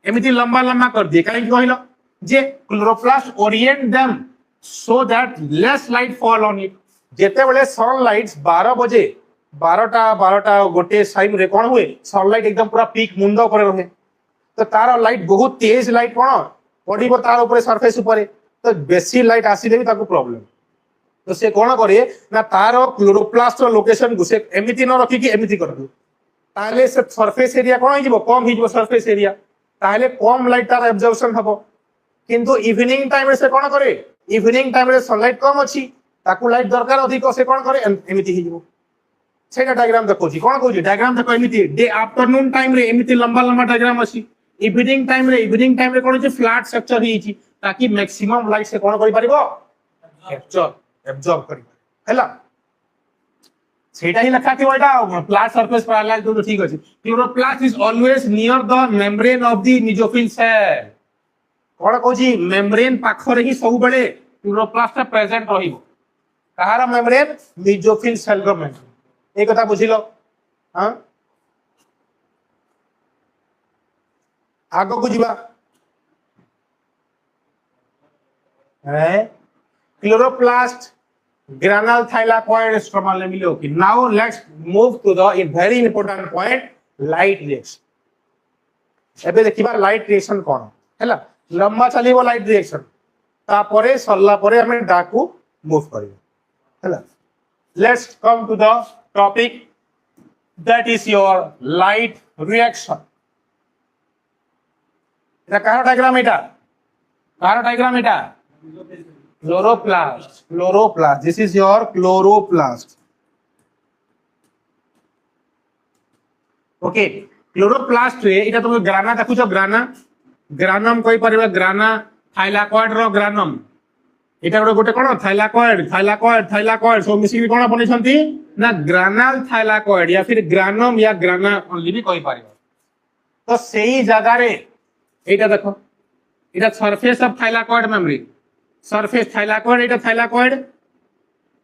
एमिति लंबा लंबा कर दिए काहे कहलो जे chloroplast orient them so that less light fall on it जेते बेले सनलाइट 12 बजे 12टा गोटे टाइम रे कोन हुए सनलाइट एकदम पूरा पीक मुंड ऊपर रहे तो तार लाइट बहुत तेज लाइट कोन पड़िबो तार ऊपर सरफेस ऊपर तो बेसी लाइट आसीले भी ताको प्रॉब्लम तो से कोन करे ना तार क्लोरोप्लास्ट लोकेशन को से एमिति न रखी कि एमिति कर दो ताले से सरफेस एरिया कोन हिजबो कम हिजबो सरफेस एरिया ताले कम लाइट तार एब्जॉर्प्शन हबो किंतु इवनिंग टाइम रे से कोन करे इवनिंग टाइम रे सनलाइट कम अछि ताकू लाइट दरकार अधिक से कोन करे एमिति हिजबो सेटा डायग्राम देखोची कोन कहूची डायग्राम देखो एमिति डे आफ्टरनून टाइम रे एमिति लंबा लंबा डायग्राम अछि इवनिंग टाइम रे कोन अछि फ्लैट स्ट्रक्चर हिची ताकि मैक्सिमम लाइट से कोन करि परिबो एब्जॉर्ब करि हैला सेटा ही लिखा थी ओटा फ्लैट सरफेस पैरेलल तो ठीक अछि chloroplast is always near the membrane of the mesophyll cell कोन कहूची मेम्ब्रेन पाखरे ही सब बेले क्लोरोप्लास्ट प्रेजेंट रहिबो कहार मेम्ब्रेन निजोफिल सेल रो मेम्ब्रेन एक कथा बुझिलो हां आगो को जीवा है chloroplast granule thylakoid stromal lamella okay now let's move to the a very important point light reaction एबे देखिबा लाइट रिएक्शन कोन हैला लंबा चलीबो लाइट रिएक्शन तापरे सरला परे हमें डाकू मूव करियो हैला let's come to the topic that is your light reaction এটা কার ডায়াগ্রাম এটা chloroplast this is your chloroplast okay chloroplast रे এটা তুমি গ্রানা দেখুছো গ্রানাম কই পারিবা গ্রানা থাইলাকয়েড रो গ্রানাম এটা গোটে কোন থাইলাকয়েড সো মিশি কোন বনিছন্তি না গ্রানাল থাইলাকয়েড या फिर গ্রানাম या গ্রানা ओनली भी কই পারিবা তো সেই জায়গা রে এটা দেখো এটা surface of thylakoid memory surface thylakoid एटा थाइलाकॉइड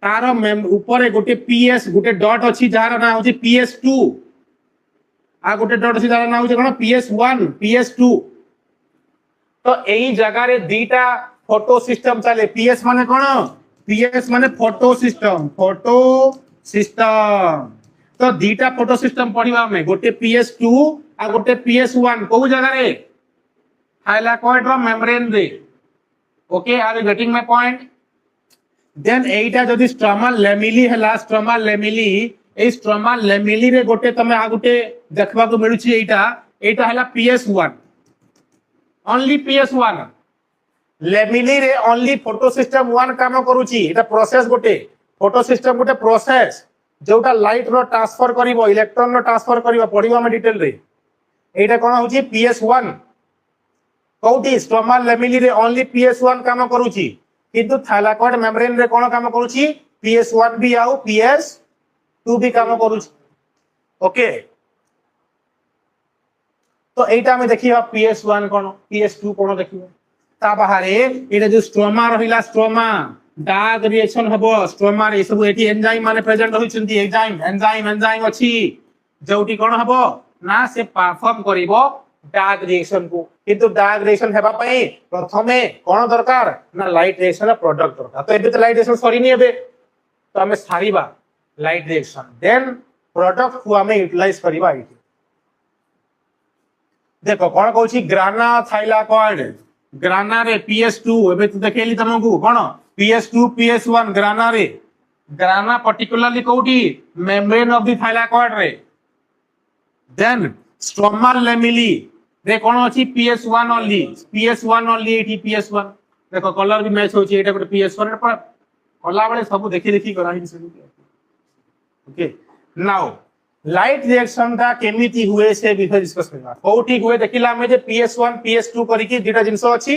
तार ऊपर गोटे पीएस गोटे डॉट अछि जार ना होछि PS2 आ गोटे डॉट अछि जार ना होछि कोन PS1 PS2 तो एई जगह रे दीटा फोटो सिस्टम चले PS माने कोन PS माने फोटो सिस्टम तो दीटा फोटो सिस्टम पढिबा में गोटे PS2 आ गोटे PS1 को जगह रे थाइलाकॉइड रो मेम्ब्रेन रे okay are you getting my point then एटा जदी स्ट्रोमा लैमेली हला स्ट्रोमा लैमेली ए स्ट्रोमा लैमेली रे गोटे तमे आ गोटे देखबा को मिलुची एटा हला PS1 only PS1 लैमेली रे only फोटो सिस्टम 1 काम करूची एटा प्रोसेस गोटे फोटो सिस्टम गोटे प्रोसेस जोटा लाइट रो ट्रांसफर करिवो इलेक्ट्रॉन रो ट्रांसफर करिवो पढिबा में डिटेल रे एटा कोन होची PS1 कौटी स्ट्रोमा लैमेली रे ओनली PS1 काम करूची किंतु थाइलाकॉइड मेम्ब्रेन रे कोन काम करूची PS1 भी आउ PS2 भी काम करूची ओके तो एटा में देखिबा PS1 कोन PS2 कोन देखिबा ता बाहरे एटा जो स्ट्रोमा रहिला स्ट्रोमा डार्क रिएक्शन हबो स्ट्रोमा रे सब एटी एंजाइम माने प्रेजेंट रहिचंती एंजाइम अछि जोटी कोन हबो ना से परफॉर्म करिवो डार्क रिएक्शन को किंतु डार्क रिएक्शन हेबा पई प्रथमे कोन दरकार ना लाइट रिएक्शन प्रोडक्ट दरकार तो एबे तो लाइट रिएक्शन सरी नहीं एबे तो हमें सारीबा लाइट रिएक्शन देन प्रोडक्ट को हमें यूटिलाइज करिबा इति देखो कोन कहूची ग्राना थाइलाकॉइड ग्राना रे PS2 एबे तो देखेली तमको कोन PS2 PS1 ग्राना रे ग्राना पर्टिकुलरली कोठी मेम्ब्रेन ऑफ द थाइलाकॉइड रे देन स्ट्रोमा लैमेली रे कोन अछि PS1 ओनली एठी PS1 देखो कलर भी मैच होछि एटा गोटे PS1 पर कला वाले सब देखि कराही से ओके नाउ लाइट रिएक्शन ता केमिति हुए से विषय डिस्कस करबा कोठी हुए देखिला में जे PS1 PS2 करी कि दीटा जिंस अछि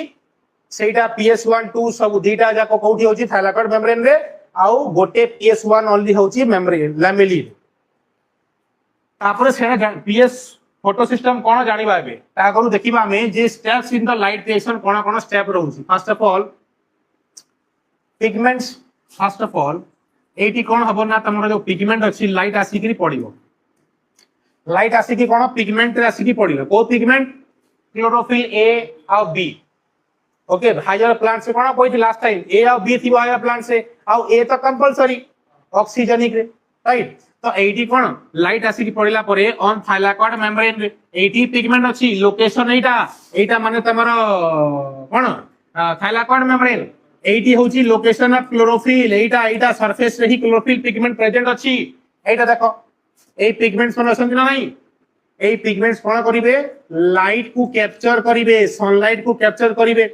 सेटा PS1 2 सब दीटा जाको कोठी होछि थाइलाकॉइड मेम्ब्रेन रे आउ गोटे PS1 ओनली होछि मेम्ब्रेन लैमेली तापर से PS फोटो सिस्टम कोन जानिबा बे ता करू देखिबा में जे steps in the light reaction कोन स्टेप रहउसी first of all pigments first of all एटी कोन हबो ना तमरो जो पिगमेंट अछि लाइट आसी कि पडिबो लाइट आसी कि कोन पिगमेंट रे आसी कि पडिबो को पिगमेंट क्लोरोफिल A और B ओके हायर प्लांट से कोन कोइ लास्ट टाइम A और B थी हायर प्लांट से और A तो कंपलसरी ऑक्सीजनिक रे राइट तो एटी कोन लाइट आसी की पड़िला परे ऑन थाइलाकॉइड मेम्ब्रेन रे एटी पिगमेंट अछि लोकेशन एटा माने तमरो कोन थाइलाकॉइड मेम्ब्रेन एटी होची location of chlorophyll Etah surface रे ही क्लोरोफिल पिगमेंट प्रेजेंट अछि एटा देखो ए पिगमेंट्स मन अछन ना नहीं ए पिगमेंट्स कोन करिवे लाइट को कैप्चर करिवे सनलाइट को कैप्चर करिवे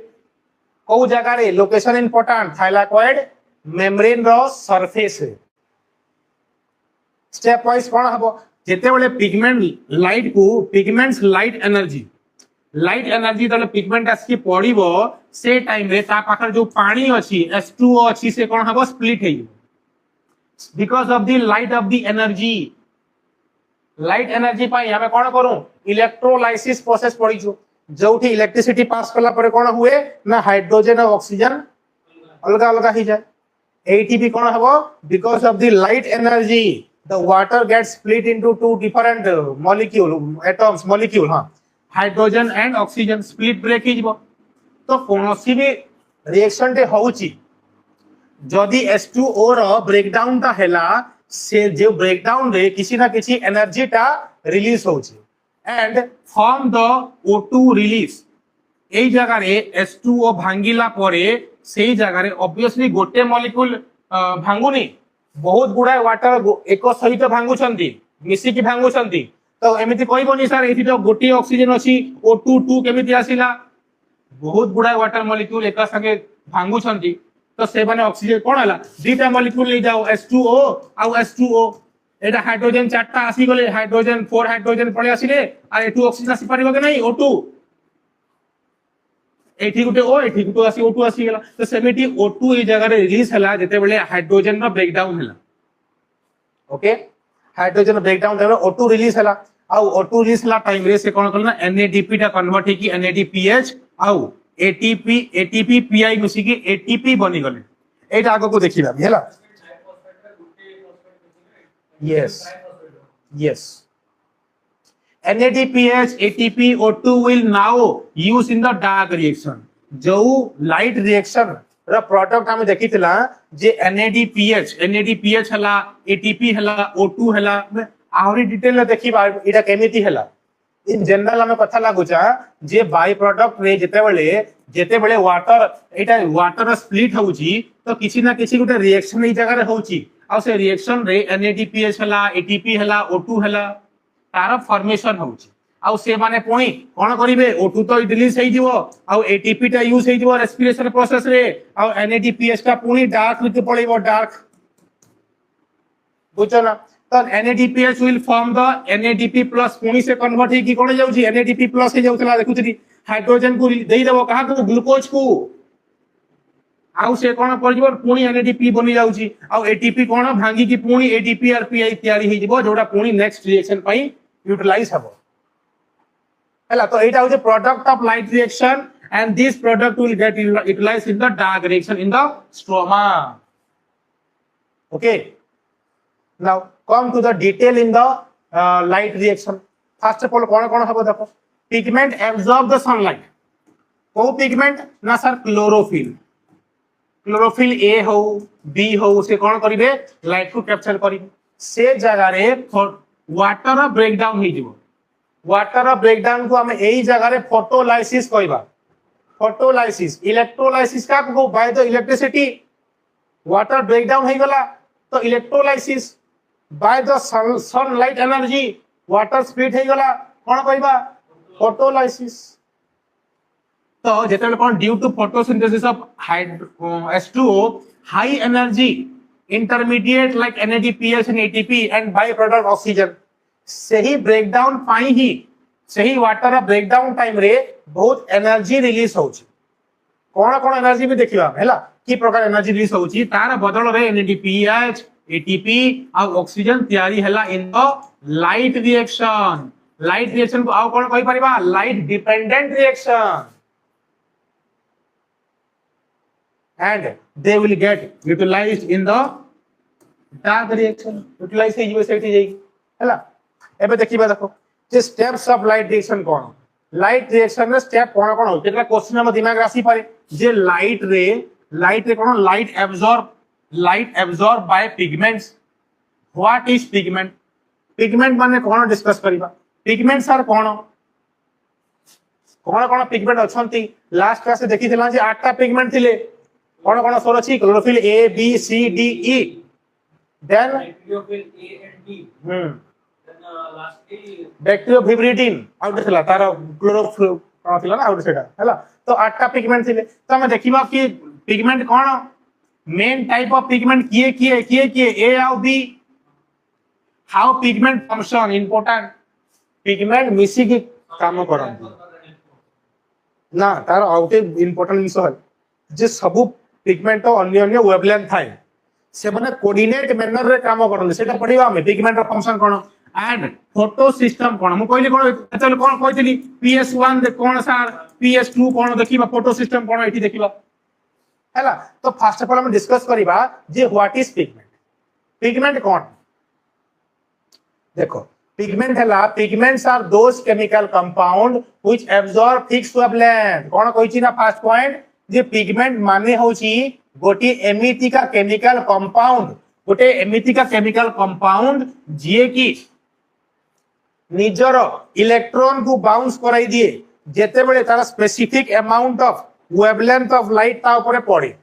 को जगह रे लोकेशन इंपोर्टेंट थाइलाकॉइड मेम्ब्रेन रो सरफेस स्टेप वाइज कोन हबो जेते बेले पिगमेंट लाइट को पिगमेंट्स लाइट एनर्जी तले पिगमेंट आसी पड़िबो से टाइम रे ता पाखर जो पानी अछि H2O अछि से कोन हबो स्प्लिट हे because of the light of the energy light energy पाई हमें कोन करू इलेक्ट्रोलाइसिस प्रोसेस पड़ी जो जोठी इलेक्ट्रिसिटी पास करला परे कोन हुए ना हाइड्रोजन और ऑक्सीजन अलगा अलगा ही जाए एटीपी कोन हबो because of the light energy the water gets split into two different molecule हाँ hydrogen and oxygen split break ही जीवो तो कोनोसी भी रिएक्शन टे होउची जदी H2O रो ब्रेकडाउन ता हैला से जो ब्रेकडाउन रे किसी ना किसी एनर्जी टा रिलीज होउची and form the O2 release एई जगह रे H2O भांगिला परे सेई जगह रे ऑब्वियसली गोटे मॉलिक्यूल भांगुनी बहुत गुडा वाटर एक सहित भांगुछंती मिसी की भांगुछंती तो एमिति कहबोनी सर एथि तो गोटी ऑक्सीजन अछि O2 केमिति आसिला बहुत गुडा वाटर मॉलिक्यूल एक संगे भांगुछंती तो से माने ऑक्सीजन कोन हला दुटा मॉलिक्यूल ले जाओ H2O आ H2O एटा हाइड्रोजन चारटा आसी गले हाइड्रोजन 4 हाइड्रोजन पळे आसीले आ एटू ऑक्सीजन आसी परिबो के नहीं O2 एठी गुटे O एठी गुटे आसी O2 आसी गेला तो सेमिति O2 ए जगह रे रिलीज हला जेते बेले हाइड्रोजन रो ब्रेकडाउन हला ओके हाइड्रोजन ब्रेकडाउन देबो O2 रिलीज हला आ O2 रिलीज हला टाइम रे से कोन करना NADP टा कन्वर्ट हे की NADPH आ ATP PI मिसी की ATP बनी गले एटा आगो को देखिबा हेला yes NADPH ATP O2 will now use in the dark reaction जो लाइट रिएक्शन रा प्रोडक्ट हम देखितला जे NADPH हला ATP हला O2 हला आउरी डिटेल देखिबा इटा केमिति हला इन जनरल हमें कथा लागुचा जे बाय प्रोडक्ट रे जेते बेले वाटर एटा वाटर स्प्लिट होउची तो किसी ना किसी गुटे रिएक्शन ई जगह रे होउची आ से रिएक्शन रे NADPH हला ATP हला O2 हला तार फॉर्मेशन होउची आ से माने पुणी कोन करिवे O2 तो रिलीज हेइ दिवो आ ATP टा यूज हेइ दिवो रेस्पिरेशन प्रोसेस रे आ NADPH टा पुणी डार्क विथ पळेबो डार्क बुझो ना तो NADPH will form the NADP plus पुणी से कन्वर्ट हे की कोन जाउची NADP plus हे जाउतला देखुथि हाइड्रोजन को देई देबो कहा को ग्लूकोज को आउ से कोन पड़िबो पुणी NADP बनि जाउची आ ATP कोन भांगी की पुणी ADP और PI तयारी हे जिवो जोडा पुणी नेक्स्ट रिएक्शन पई यूटिलाइज हबो हला तो एटा होचे product of light reaction and this product will get utilized in the dark reaction in the stroma okay now come to the detail in the light reaction first of all कोन हबो देखो pigment absorb the sunlight को pigment ना सर chlorophyll A हो B हो से कोन करिवे लाइट को कैप्चर करिवे से जगह रे वाटर ब्रेकडाउन हे जिवो वाटर ब्रेकडाउन को हम एई जगह रे फोटोलाइसिस कहबा फोटोलाइसिस इलेक्ट्रोलाइसिस का को by the electricity water breakdown हे गला तो electrolysis by the sunlight energy water split हे गला कोन कहबा फोटोलाइसिस तो जेते कोन due to photosynthesis of H2O high energy intermediate like NADPH and ATP and by product oxygen सही ब्रेकडाउन पाई ही सही वाटर ब्रेकडाउन टाइम रे बहुत एनर्जी रिलीज होउची कोन एनर्जी भी देखिबा हैला की प्रकार एनर्जी रिलीज होउची तार बदल रे NADPH ATP आ ऑक्सीजन तयारी हैला इन द लाइट रिएक्शन को आ कोन कहि परिबा light dependent reaction and they will get utilized in the dark reaction utilize हे सेठी जाई हैला एबे देखिबा देखो जे स्टेप्स ऑफ लाइट रिएक्शन कोन लाइट रिएक्शन रे स्टेप कोन हो केतला क्वेश्चन हम दिमाग राशि पारे जे लाइट रे कोन light absorb light absorbed by pigments. What is pigment? Pigment माने कौन डिस्कस करिबा? Pigments आर कौन? कौन कौन पिगमेंट अछंती? लास्ट क्लास में देखि थिला जे 8टा पिगमेंट थिले. कौन कौन सोर अछि? Chlorophyll A B C D E. Then Chlorophyll A and B. Then lastly बैक्टीरियोफिब्रिटिन आउट थिला तार क्लोरोफिल कौन थिला ना आउट सेटा हैला. तो 8टा पिगमेंट थिले. तो हम देखिबा कि पिगमेंट कौन मेन टाइप ऑफ पिगमेंट किए ए और B. How pigment function important. Pigment मिसी की काम करन ना तार आउटे इंपोर्टेंट जिंस है जे सब पिगमेंट अन्य अन्य वेवलेंथ थाए से माने कोऑर्डिनेट मैनर रे काम करन सेटा पढिबा हम पिगमेंट रो फंक्शन कोन एंड फोटो सिस्टम कोन. मु कहली कोन चल कोन कहतली PS1 दे कोन सर PS2 कोन देखिबा फोटो सिस्टम कोन एठी देखिबा हैला. तो फर्स्ट ऑफ ऑल हम डिस्कस करिबा जे व्हाट इज पिगमेंट. पिगमेंट कोन देखो पिगमेंट हैला. Pigments are those chemical compound which absorb fixed wavelength. कोन कहिछि ना फर्स्ट पॉइंट जे पिगमेंट माने होछि गोटी एमिति का केमिकल कंपाउंड. गोटे एमिति का केमिकल कंपाउंड जे कि निजर इलेक्ट्रॉन को बाउंस कराई दिए जेते बेले तार specific amount of wavelength of light ता ऊपर पड़े.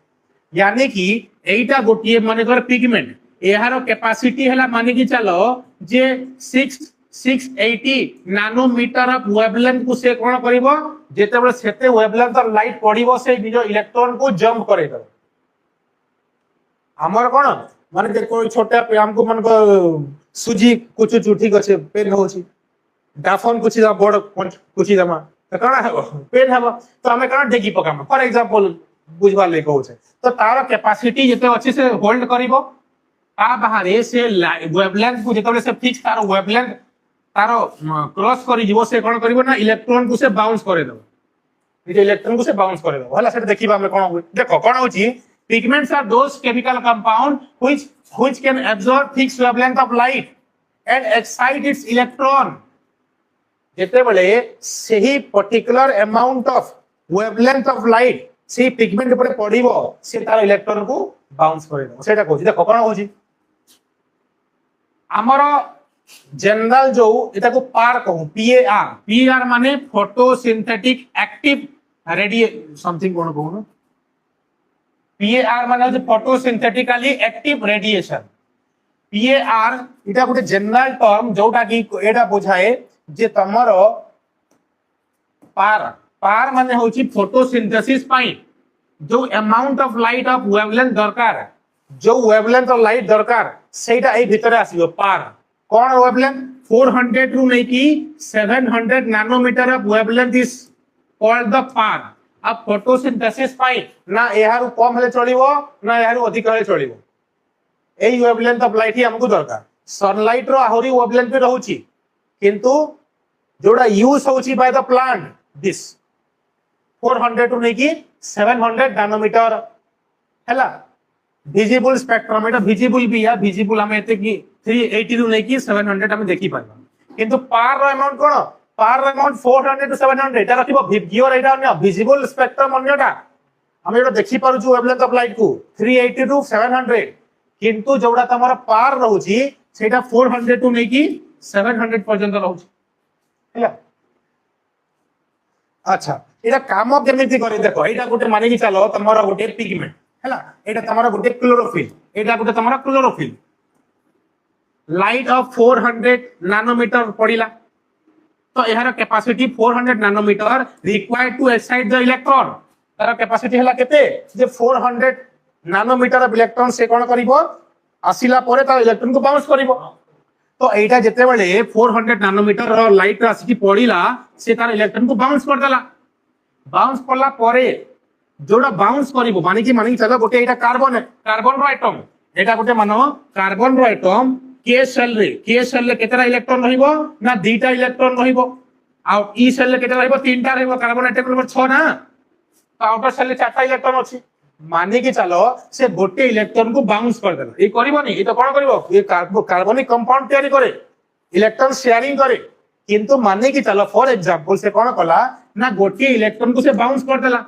यानी कि एटा गोटी माने कर पिगमेंट एहारो कैपेसिटी हैला माने कि चलो जे 680 नैनोमीटर ऑफ वेवलेंथ को से कोन करिवो जेते बेले सेते वेवलेंथ ऑफ लाइट पड़िवो से निज इलेक्ट्रॉन को जंप करे दो. हमर कोन माने देखो छोटा पे हमको मन को सुजी कुछ ठीक अछि पेन होछि डाफन कुछ बड़ कुछ जमा तो कण है पेन है तो हमें कण देखि पकाम फॉर एग्जांपल बुझवा ले कहू छे तो तार कैपेसिटी जेते अछि से होल्ड करिवो आ बाहर से वेवलेंथ को जेते से फिक्स तार वेवलेंथ तार क्रॉस करि जीवो से कोन करिवो ना इलेक्ट्रॉन को से बाउंस करे दो. ये इलेक्ट्रॉन को से बाउंस करे दो हला सेट देखिबा हम कोन होय देखो कोन होछि pigments are those chemical compound which can absorb fixed wavelength of light and excite its electron. जेते बेले सही particular amount of wavelength of light से पिगमेंट ऊपर पड़िबो से तार इलेक्ट्रॉन को बाउंस करे दो. सेटा कहछि देखो कोन होछि हमरो जनरल जो एटा को पार कहू PAR माने फोटोसिंथेटिक एक्टिव रेडिएशन समथिंग कोन कहू ना PAR माने जे फोटोसिंथेटिकली एक्टिव रेडिएशन. PAR इटा गोटे जनरल टर्म जोटा कि एटा बुझाए जे तमरो पार माने होची फोटोसिंथेसिस पाई जो amount of light of wavelength दरकार जो वेवलेंथ ऑफ लाइट दरकार सेटा ए भीतर आसीबो पार. कोन वेवलेंथ 400 टू नै कि 700 nanometer of wavelength is called the PAR. अब फोटोसिंथेसिस पाई ना एहारु कम हेले चलिवो ना एहारु अधिक हेले चलिवो. एई वेवलेंथ ऑफ लाइट ही हमको दरकार. सनलाइट रो आहुरी वेवलेंथ पे रहउची किंतु जोड़ा यूज होची by the plant this 400 to नै कि 700 नैनोमीटर हैला. विजिबल स्पेक्ट्रम एटा विजिबल भी है विजिबल हम एते कि 380 टू नै कि 700 हम देखि पाबा किंतु पार रो अमाउंट कोन पार अमाउंट 400 टू 700 एटा रखिबो गियर एटा अन्य विजिबल स्पेक्ट्रम अन्यटा हम एटा देखि पारु छु वेवलेंथ ऑफ लाइट को 380 टू 700 किंतु जोड़ा तमरा पार रहउची सेटा 400 टू नै कि 700 पर्यंत रहउची हैला. अच्छा एटा काम केमिति करे देखो एटा गोटे माने कि चलो तमरा गोटे पिगमेंट हैला एटा तमरा गोटे क्लोरोफिल एटा गोटे तमरा क्लोरोफिल लाइट ऑफ 400 नैनोमीटर पड़िला तो एहार capacity 400 nanometer required to excite the electron. तार कैपेसिटी हला केते जे 400 नैनोमीटर ऑफ इलेक्ट्रॉन से कोन करिवो आसिला परे तार इलेक्ट्रॉन को बाउंस करिवो. तो एटा जेते बेले 400 नैनोमीटर रो लाइट आसी पड़िला से तार इलेक्ट्रॉन को बाउंस कर देला. बाउंस करला परे जोड़ा बाउंस करिवो माने कि चलो गोटे एटा कार्बन रो एटम एटा गोटे मानो कार्बन रो एटम के सेल रे केतरा इलेक्ट्रॉन रहिबो ना दुईटा इलेक्ट्रॉन रहिबो आ ई सेल रे केतरा रहिबो तीनटा रहिबो कार्बन एटम नंबर 6 ना तो आउटर सेल रे चारटा इलेक्ट्रॉन अछि माने कि चलो से गोटे इलेक्ट्रॉन को बाउंस कर देला. ए करबोनी ए तो कोन करबो ये कार्बनिक कंपाउंड तैयारी करे इलेक्ट्रॉन शेयरिंग करे किंतु माने कि चलो फॉर एग्जांपल से कोन कला ना गोटे इलेक्ट्रॉन को से बाउंस कर देला.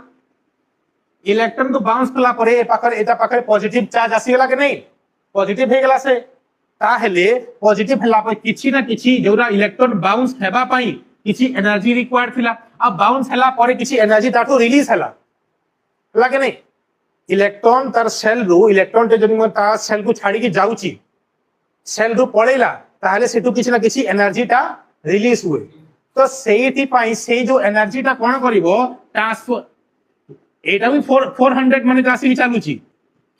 इलेक्ट्रॉन को बाउंस कला परे ए पाखरे एटा पाखरे पॉजिटिव चार्ज आसी गेला के नहीं पॉजिटिव हे गेला से ताहेले पॉजिटिव हला पर किछि ना किछि जोरा इलेक्ट्रॉन बाउंस हेबा पई किछि एनर्जी रिक्वायर्ड थिला अब बाउंस हला परे किछि एनर्जी ताठो रिलीज हला लागे नहीं इलेक्ट्रॉन तार सेल रु इलेक्ट्रॉन ते जनी ता सेल को छाडी की जाउची सेल रु पळेला ताहेले सेटु किछि ना किछि एनर्जी ता रिलीज हुए तो सेठी पई से जो एनर्जी ता कोन करिवो ट्रांसफर एटा भी 400 माने आसी चालुची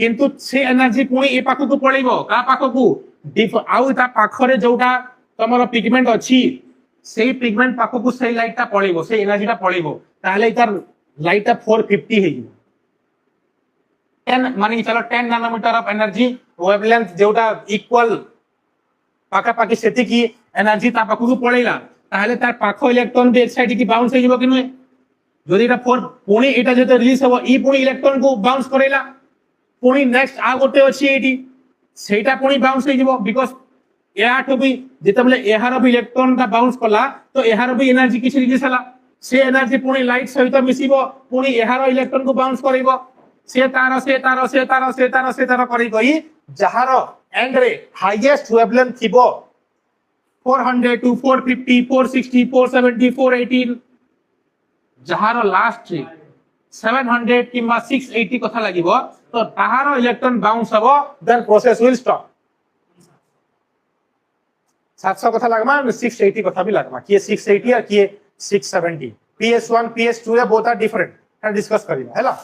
किंतु से एनर्जी पुणी ए पाखो को पळेबो का पाखो को आउ ता पाखरे जोटा तमरो पिगमेंट अछि सेही पिगमेंट पाखो को सेही लाइट ता पळेबो से एनर्जी ता पळेबो ताले इतार लाइट ता 450 हे 10 माने चलो 10 नैनोमीटर ऑफ एनर्जी वेवलेंथ जोटा इक्वल पाका पाकी सेति की एनर्जी ता पाखो को पळेला ताले तार पाखो इलेक्ट्रॉन बे साइड की बाउंस हे जिवो कि नय যদি এটা ফোর পুনি এটা যেতে রিলিজ হবো ই পুনি ইলেকট্রন কো বাউন্স করেলা পুনি নেক্সট আ গোটে ଅଛି এটি সেইটা পুনি বাউন্স হই যাব বিকজ এহাটো বি যেতেবেলে এহার বি ইলেকট্রনটা বাউন্স কলা তো এহার বি এনার্জি কিছু রিলিজ হলা সে এনার্জি পুনি লাইট সহিত মিশিব পুনি এহার ইলেকট্রন কো বাউন্স করিব সে তার করি কই যাহার এন্ড রে হাইয়েস্ট ওয়েভলেন্থ থিব 400 টু 450 460 470 418 जहारो लास्ट 700 किंबा 680 कथा लागिबो तो ताहारो इलेक्ट्रॉन बाउंस हबो देन प्रोसेस विल स्टॉप 700 कथा लागमा 680 कथा भी लागमा किए 680 और किए 670 PS1 PS2 या बोथ आर डिफरेंट हम डिस्कस करिबा हैला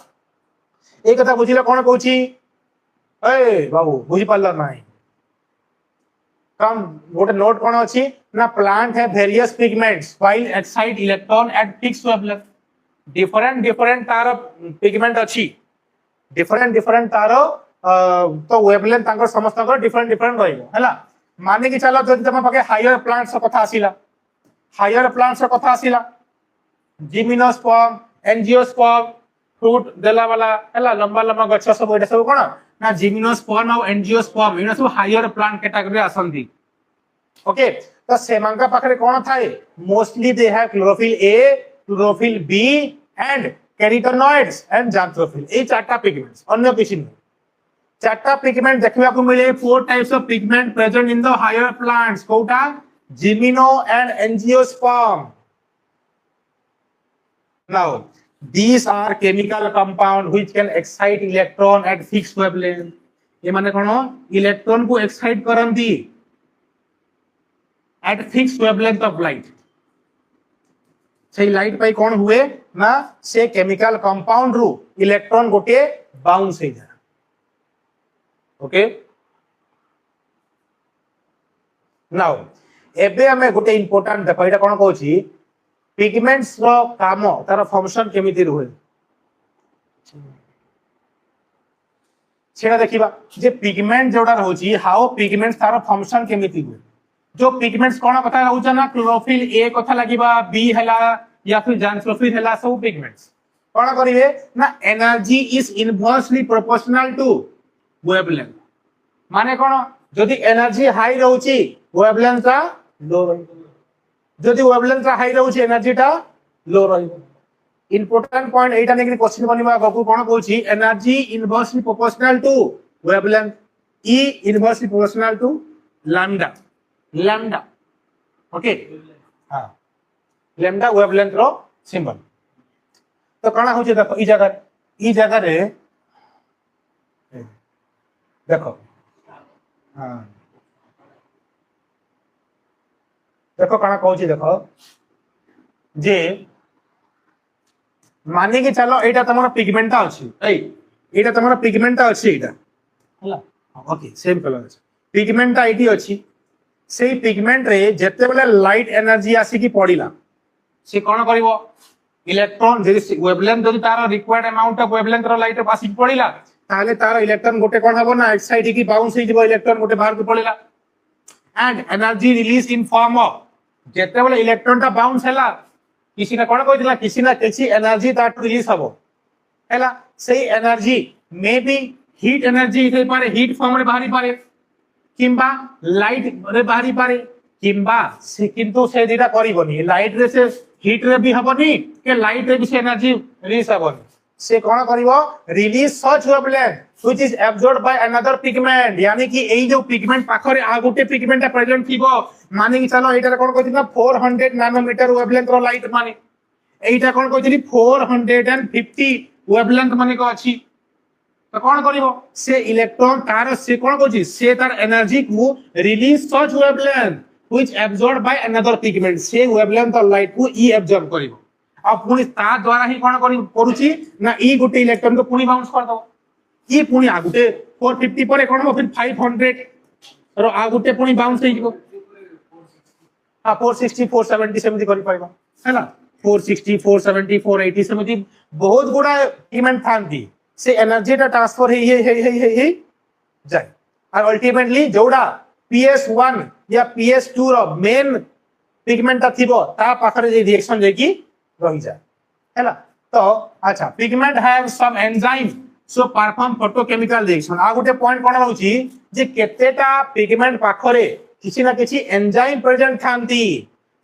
ए कथा बुझिले कोन कहूची ए बाबू बुझि पाल्ला नाही कम गोटे नोट कोन अछि ना प्लांट है various pigments while excite electron at fixed wavelength different तार पिगमेंट अछि डिफरेंट तार तो वेवलेंथ तांकर समस्त को डिफरेंट रहइबो हैला माने कि चलो जदि तम पाके हायर प्लांट्स कथा आसीला जिम्नोस्पर्म एंजियोस्पर्म फ्रूट देला वाला हैला लंबा लंबा गछ सब एटा सब कोन ना जिम्नोस्पर्म और एंजियोस्पर्म इना सब हायर प्लांट कैटेगरी आसंती ओके तो सेमांका पाखरे कोन थाए mostly they have chlorophyll A chlorophyll B and carotenoids and xanthophyll ए चारटा पिगमेंट्स अन्य किछि नै चारटा पिगमेंट देखिबा को मिले four types of pigment present in the higher plants कोटा gymno and angiosperm now these are chemical compound which can excite electron at fixed wavelength ये माने कोन इलेक्ट्रॉन को एक्साइट करंती at fixed wavelength of light से light पाई कोन हुए ना से केमिकल कंपाउंड रु इलेक्ट्रॉन गोटे बाउंस हे जा ओके नाउ एबे हमें गोटे इंपोर्टेंट देखो एटा कोन कहूची पिगमेंट्स रो काम तार फंक्शन केमिति रुहे सेटा देखिबा जे पिगमेंट जोडा रहउची हाउ पिगमेंट्स तार फंक्शन केमिति हुए जो पिगमेंट्स कोन कथा रहउचा ना क्लोरोफिल ए कथा लागिबा बी हला या फिर ज़ैंथोफिल हला सब पिगमेंट्स कोन करिवे ना energy is inversely proportional to wavelength माने कोन जदि एनर्जी हाई रहउची वेवलेंथ ता लो रहइबो जदि वेवलेंथ ता हाई रहउची एनर्जी ता लो रहइबो इंपोर्टेंट पॉइंट एटा नेकि क्वेश्चन बनिबा गपु कोन कहउची energy inversely proportional to wavelength ई inversely proportional to lambda okay हां लैम्डा वेवलेंथ रो सिंबल तो काना होचे देखो ई जगह रे देखो हां देखो काना कहउची देखो जे माने कि चलो एटा तमरा पिगमेंटा अछि एटा तमरा पिगमेंटा अछि एटा हला ओके सेम कलर अछि पिगमेंटा एटी अछि से पिगमेंट रे जते बेले लाइट एनर्जी आसी की पड़िला से कोन करिवो इलेक्ट्रॉन जदि वेवलेंथ जदि तार रिक्वायर्ड अमाउंट ऑफ वेवलेंथ रो लाइट आसी की पड़िला ताले तार इलेक्ट्रॉन गोटे कोन हबो ना एक्साइट की बाउंस हे जिवो इलेक्ट्रॉन गोटे बाहर को पड़िला and energy release in form of जते बेले इलेक्ट्रॉन ता बाउंस हैला किसी ना कोन कहतिला किसी ना किसी एनर्जी ता रिलीज हबो हैला से energy may be heat energy हे पारे हीट फॉर्म रे बाहरी पारे किंबा लाइट रे बाहरी पारे किंबा से किंतु से दिटा करिवनी लाइट रे से हीट रे भी हबनी के लाइट रे भी से एनर्जी रिलीज हबनी से कौन करिवो release such wavelength which is absorbed by another pigment यानी कि एई जो पिगमेंट पाखरे आ गुटे पिगमेंट प्रेजेंट थिबो माने कि चलो एटा कोन कहथिना 400 नैनोमीटर वेवलेंथ रो लाइट माने एटा कोन कहथिली 450 वेवलेंथ माने को अछि तो कौन करिवो से इलेक्ट्रॉन तार से कौन कहछि से तार एनर्जी को release such wavelength which absorbed by another pigment से वेवलेंथ ऑफ लाइट को ई एब्जॉर्ब करिवो अब पुनी ता द्वारा ही कौन करूची ना ई गुटे इलेक्ट्रॉन को पुनी बाउंस कर दो ई पुनी आ गुटे 450 पर कौन हो फिर 500 रो आ गुटे पुनी बाउंस हे जिवो आ 460 470 सेमति करि पाइबा हैला 460 470 480 सेमति बहुत गुडा इवेंट थांती से एनर्जी टा ट्रांसफर हे जाय और अल्टीमेटली जोड़ा PS1 या PS2 रो मेन पिगमेंट थिबो ता पाखरे जे रिएक्शन जेकी रही जाए हैला तो अच्छा pigment have some enzyme so perform photochemical reaction आ गुटे पॉइंट कोन होची जे केतेटा पिगमेंट पाखरे किछि ना किछि एंजाइम प्रेजेंट थांती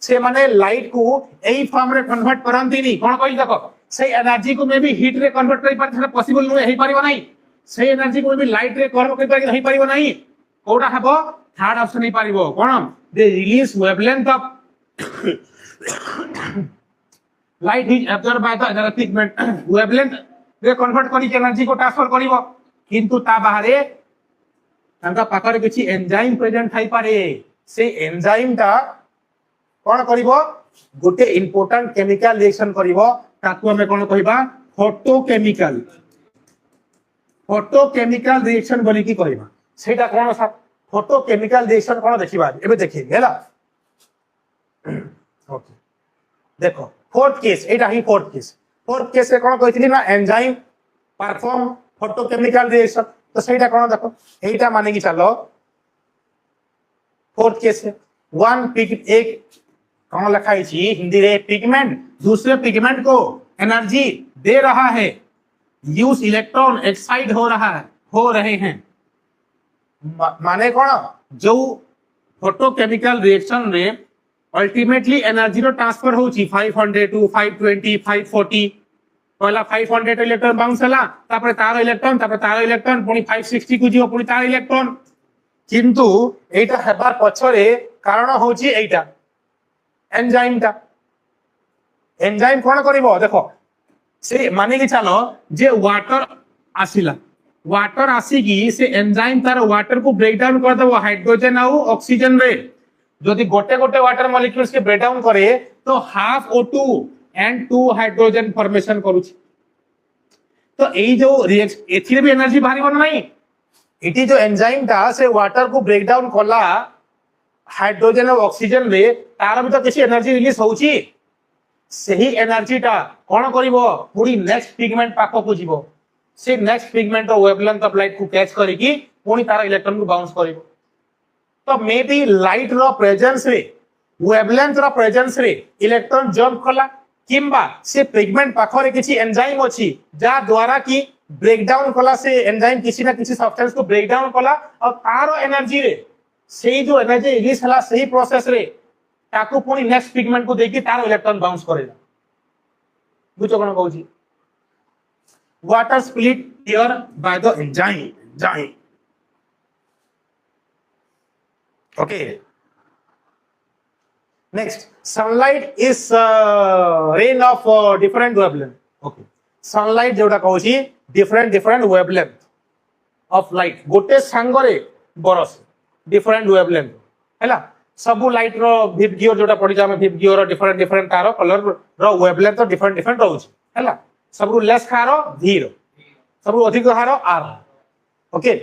से माने लाइट को एई फॉर्म रे कन्वर्ट करंती नी कोन कहि देखो से एनर्जी को मे भी हीट रे कन्वर्ट करि पार पॉसिबल नै हे परिबो नै से एनर्जी को मे भी लाइट रे कन्वर्ट करि पार हे परिबो नै कोडा हबो थर्ड ऑप्शन हे परिबो कोन the release wavelength of light is absorb by the another pigment wavelength रे कन्वर्ट करी एनर्जी को ट्रांसफर करिवो किंतु ता बाहरे तांका पाखरे किछि एंजाइम प्रेजेंट थाई पारे से एंजाइम ता कोन करिवो गुटे इंपोर्टेंट केमिकल रिएक्शन करिवो ताकू हमें कोन कहिबा फोटोकेमिकल रिएक्शन बोली की कहिबा सेटा कोन सा फोटोकेमिकल रिएक्शन कोन देखिबा एबे देखि गेला ओके देखो फोर्थ केस एटा ही फोर्थ केस रे कोन कहितली ना एंजाइम परफॉर्म फोटोकेमिकल रिएक्शन तो सेटा कोन देखो एटा माने की चलो फोर्थ केस है वन पिग एक कौन लिखा है हिंदी रे पिगमेंट दूसरे पिगमेंट को एनर्जी दे रहा है यूज इलेक्ट्रॉन एक्साइट हो रहे हैं माने कौन जो फोटोकेमिकल रिएक्शन रे अल्टीमेटली एनर्जी रो ट्रांसफर होची 500 टू 520 540 पहला 500 इलेक्ट्रॉन बाउंस हला तापर तार इलेक्ट्रॉन पुनी 560 को जियो पुनी तार इलेक्ट्रॉन किंतु एटा हेबार पछरे कारण होची एटा एंजाइम कोन करिवो देखो से माने कि चलो जे वाटर आसिला वाटर आसी की से एंजाइम तार वाटर को ब्रेक डाउन कर दबो हाइड्रोजन और ऑक्सीजन रे यदि गोटे गोटे वाटर मॉलिक्यूल्स के ब्रेक डाउन करे तो half O2 and 2 hydrogen formation करूची तो एई जो रिएक्शन एथिरे भी एनर्जी बाहरी बन नाही इटी जो एंजाइम ता से वाटर को ब्रेक डाउन कला हाइड्रोजन और ऑक्सीजन रे तार भी तो किसी एनर्जी रिलीज होउची सही एनर्जी टा कोन करिवो पूरी नेक्स्ट पिगमेंट पाखो को जीवो से नेक्स्ट पिगमेंट रो वेवलेंथ ऑफ लाइट को कैच करिकी पूरी तार इलेक्ट्रॉन को बाउंस करिवो तो मे बी लाइट रो प्रेजेंस रे वेवलेंथ रो प्रेजेंस रे इलेक्ट्रॉन जंप कला किंबा से पिगमेंट पाखरे किछि एंजाइम अछि जा द्वारा की ब्रेक डाउन कला से एंजाइम किसी ना किसी सब्सटेंस को ब्रेक डाउन कला और तारो एनर्जी रे सेही जो एनर्जी रिलीज हला सही प्रोसेस रे ताकू पुनी नेक्स्ट पिगमेंट को देखि तारो इलेक्ट्रॉन बाउंस करेला बुझो कोन कहूची water split here by the enzyme okay next sunlight is rain of different wavelength okay sunlight जोटा कहूची डिफरेंट वेवलेंथ ऑफ लाइट गोटे सांगरे बरस डिफरेंट वेवलेंथ हैला सब लाइट रो विव गियर जोटा पड़ी जामे विव गियर डिफरेंट तारो कलर रो वेवलेंथ डिफरेंट रहउची हैला सब रो लेस खारो v रो सब रो अधिक खारो r okay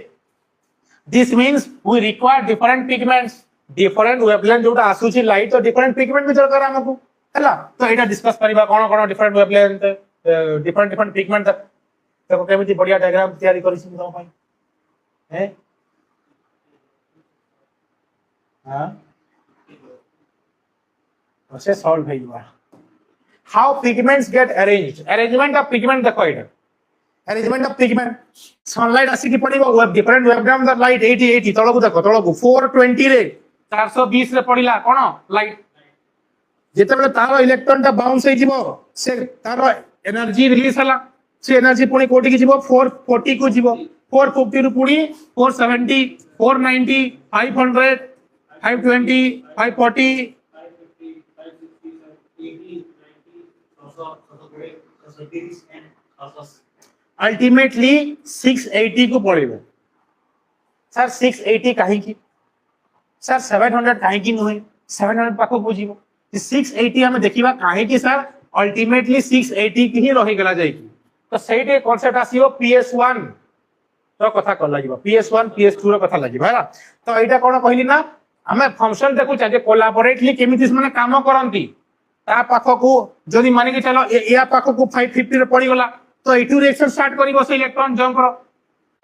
this means we require different pigments different wavelength जोटा आसुची लाइट तो डिफरेंट पिगमेंट भी दरकार हमको हैला तो एटा डिस्कस करिबा कोन डिफरेंट वेवलेंथ डिफरेंट पिगमेंट देखो केमिति बढ़िया डायग्राम तैयारी करिछि तो भाई हैं हां अच्छे सॉल्व है युवा how pigments get arranged arrangement of pigment देखो इधर अरेंजमेंट ऑफ पिगमेंट सनलाइट आसी की पड़िबो wave different wavelength of light 80 तळगु देखो तळगु 420 रे 420 रे पड़िला कोन लाइट जेते बेले तारो इलेक्ट्रॉन ता बाउंस हे जिवो से तारो एनर्जी रिलीज हला से एनर्जी पुणी कोटी की जीवो 440 को जीवो 450 रु पुणी 470 490 500 520 540 550, 560, 80, 90, also great, also this and also ultimately 680 को पड़ेगा सर 680 कहीं की सर 700 कहीं की नुहे 700 पाखो बुझिबो 680 हमें देखिबा काहे की सर अल्टीमेटली 680 की ही रही गला जाएगी तो सेटे कांसेप्ट आसीबो PS1 तो कथा कर लागिबो PS1 PS2 रो कथा लागिबो हैला तो एटा कोन कहली ना हमें फंक्शन देखु जे कोलैबोरेटली केमितिस माने काम करंती ता पाखो को जदी माने के चलो या पाखो को 550 रे पड़ी गला तो एटू रिएक्शन स्टार्ट करिवो से इलेक्ट्रॉन जंप करो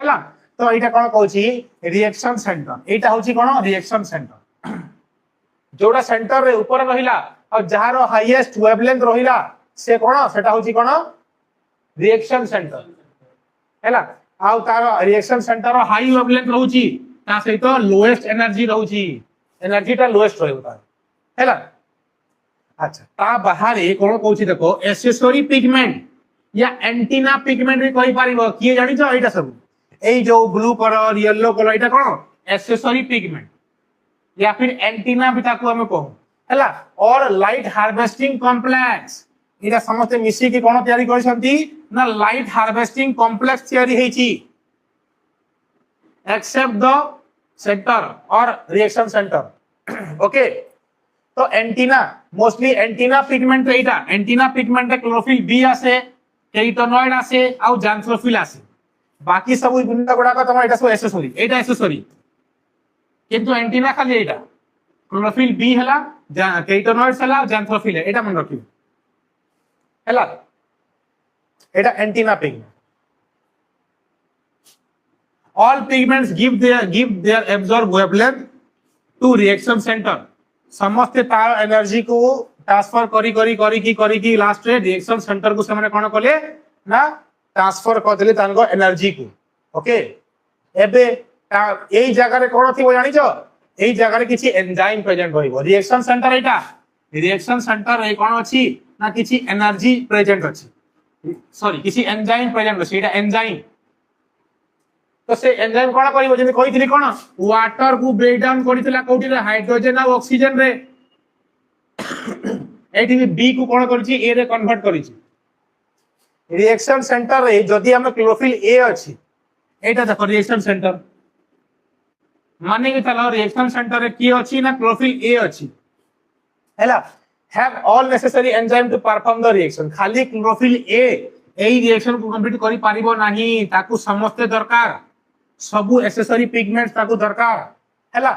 हैला तो एटा कोन कहूची रिएक्शन सेंटर एटा होची कोन रिएक्शन सेंटर जोड़ा सेंटर रे ऊपर रहिला और जहार हाईएस्ट वेवलेंथ रहिला से कोन सेटा होची कोन रिएक्शन सेंटर हैला आउ तार रिएक्शन सेंटर हाई वेवलेंथ रहउची ता सहित लोएस्ट एनर्जी रहउची एनर्जी ता लोएस्ट रहउता हैला अच्छा ता बाहर ए कोन कहूची देखो एक्सेसरी पिगमेंट या एंटीना पिगमेंट भी कहि पारिबो किए जानि छ एटा सब ए जो ब्लू कलर येलो कलर एटा कोन एक्सेसरी पिगमेंट या फिर एंटीना भी ताको हमें कहू हैला और लाइट हार्वेस्टिंग कॉम्प्लेक्स इरा समस्त मिसी के कोन तयारी करछंती ना लाइट हार्वेस्टिंग कॉम्प्लेक्स तयारी हेची एक्सेप्ट द सेंटर और रिएक्शन सेंटर ओके तो एंटीना मोस्टली एंटीना पिगमेंट एटा एंटीना पिगमेंट क्लोरोफिल बी आसे कैरोटेनॉइड आसे और जैंथ्रोफिल आसे बाकी सब गुंडा गुडा का तमा एटा सब एक्सेसरी किंतु एंटीना खाली एटा क्लोरोफिल बी हला कैरोटेनॉइड्स हला जैंथ्रोफिल है एटा मन रखियो हला एटा antenna pigment all pigments give their absorb wavelength to reaction center समस्त तार एनर्जी को ट्रांसफर करी की लास्ट रे रिएक्शन सेंटर को से कोन कले ना ट्रांसफर कर देले तानको एनर्जी को ओके एबे एई जगह रे कोन थिबो जानि छ एई जगह रे किछि एंजाइम प्रेजेंट होइबो रिएक्शन सेंटर एटा रिएक्शन सेंटर रे कोन अछि ना किछि एनर्जी प्रेजेंट अछि सॉरी किछि एंजाइम प्रेजेंट अछि एटा एंजाइम तो से एंजाइम कोन करिवो जेने कहितली कोन वाटर को ब्रेक डाउन करितला कोठी रे हाइड्रोजन और ऑक्सीजन रे एठी भी बी को कोन करछि ए रे कन्वर्ट करछि रिएक्शन सेंटर रे जदी हम क्लोरोफिल ए अछि एटा देखो रिएक्शन सेंटर माने कि चलो रिएक्शन सेंटर रे की अछि ना क्लोरोफिल ए अछि हैला have all necessary enzyme to perform the reaction खाली क्लोरोफिल ए एई रिएक्शन को कंप्लीट करि पारिबो नाही ताकू समस्त दरकार सबु एक्सेसरी पिगमेंट्स ताकू दरकार हैला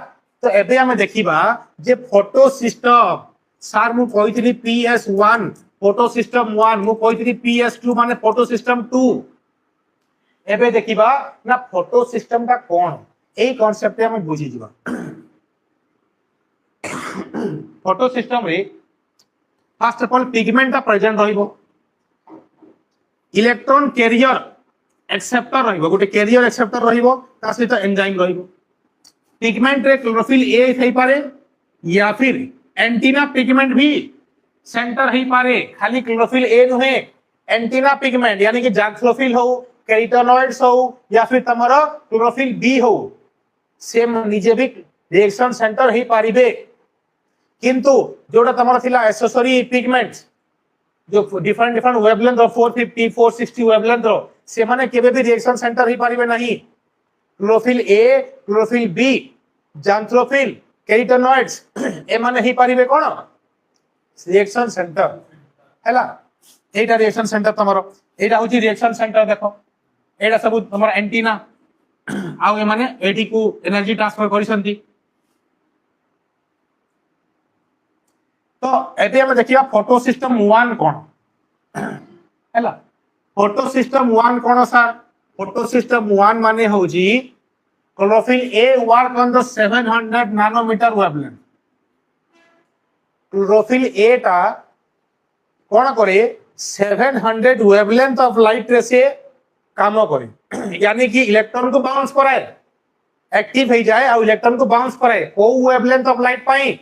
तो एबे हमें देखिबा जे फोटो सिस्टम सार मु कहितली PS1 फोटो सिस्टम 1 मु कहितली PS2 माने फोटो सिस्टम 2 एबे देखिबा ना फोटो सिस्टम का कोन एई कांसेप्ट हमें बुझी जिबा फोटो सिस्टम रे फर्स्ट ऑफ ऑल पिगमेंट का प्रेजेंट रहिबो इलेक्ट्रॉन कैरियर एक्सेप्टर रहिबो गोटे कैरियर एक्सेप्टर रहिबो ता सहित एंजाइम रहिबो पिगमेंट रे क्लोरोफिल ए थई पारे या फिर एंटीना पिगमेंट भी सेंटर ही पारे खाली क्लोरोफिल ए नुहे एंटीना पिगमेंट यानी कि जैंथ्रोफिल हो कैरोटेनॉइड्स हो या फिर तमरो क्लोरोफिल बी हो सेम निजे भी रिएक्शन सेंटर ही पारिबे किंतु जोटा तमरो थिला एक्सेसरी पिगमेंट्स जो डिफरेंट वेवलेंथ ऑफ 450 460 वेवलेंथ रो से माने केबे भी रिएक्शन सेंटर ही पारिबे नहीं chlorophyll A chlorophyll B xanthophyll carotenoids ए माने ही पारिबे कोन रिएक्शन सेंटर हैला एटा रिएक्शन सेंटर तमरो एटा होची रिएक्शन सेंटर देखो एटा सब तमरो एंटीना आउ ए माने एटी को एनर्जी ट्रांसफर करिसंती तो एते हम देखिया फोटो सिस्टम 1 कोन हैला फोटो सिस्टम 1 कोन सर फोटो सिस्टम 1 माने होजी chlorophyll A work on the 700 nanometer wavelength chlorophyll A ता कोन करे 700 वेवलेंथ ऑफ लाइट रे से काम करे यानी कि इलेक्ट्रॉन को बाउंस कराए एक्टिव हो जाए और इलेक्ट्रॉन को बाउंस कराए को वेवलेंथ ऑफ लाइट पाई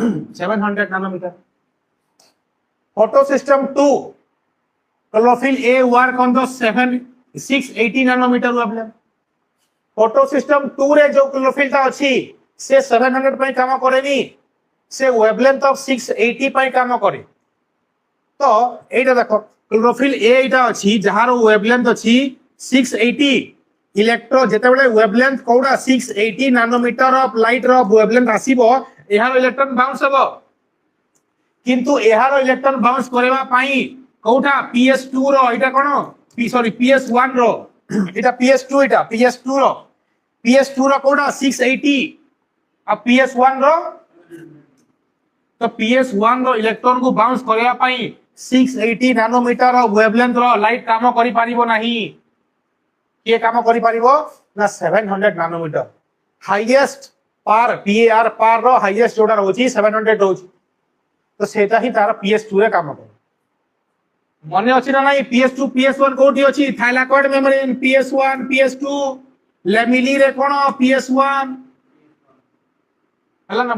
700 nanometer photosystem 2 chlorophyll A work on the 680 nanometer wavelength. Photosystem 2 रे जो क्लोरोफिल ता अछि से 700 पई काम करेनी, से वेवलेंथ ऑफ 680 पई काम करे। तो एटा देखो क्लोरोफिल ए एटा अछि जहार वेवलेंथ अछि 680, इलेक्ट्रो जेतेबेले वेवलेंथ कोडा 680 नैनोमीटर ऑफ लाइट रो वेवलेंथ आसीबो, एहार इलेक्ट्रॉन बाउंस हेबो। किंतु एहार इलेक्ट्रॉन बाउंस करेवा पाई कोठा PS2 रो एटा कोन सॉरी PS1 रो एटा PS2 एटा PS2 रो कोडा 680 आ PS1 रो, तो PS1 रो इलेक्ट्रॉन को बाउंस करेवा पाई 680 नैनोमीटर रो वेवलेंथ रो लाइट काम करि पारिबो नाही। के काम करि पारिबो ना 700 नैनोमीटर हाईएस्ट पार PAR पार रो हाईएस्ट जोडा रहउची 700 रहउची। तो सेटा ही तार PS2 रे काम करे। मने अछि ना नाही PS2 PS1 कोठी अछि thylakoid membrane PS1 PS2 lamellae रे कोन PS1 हला ना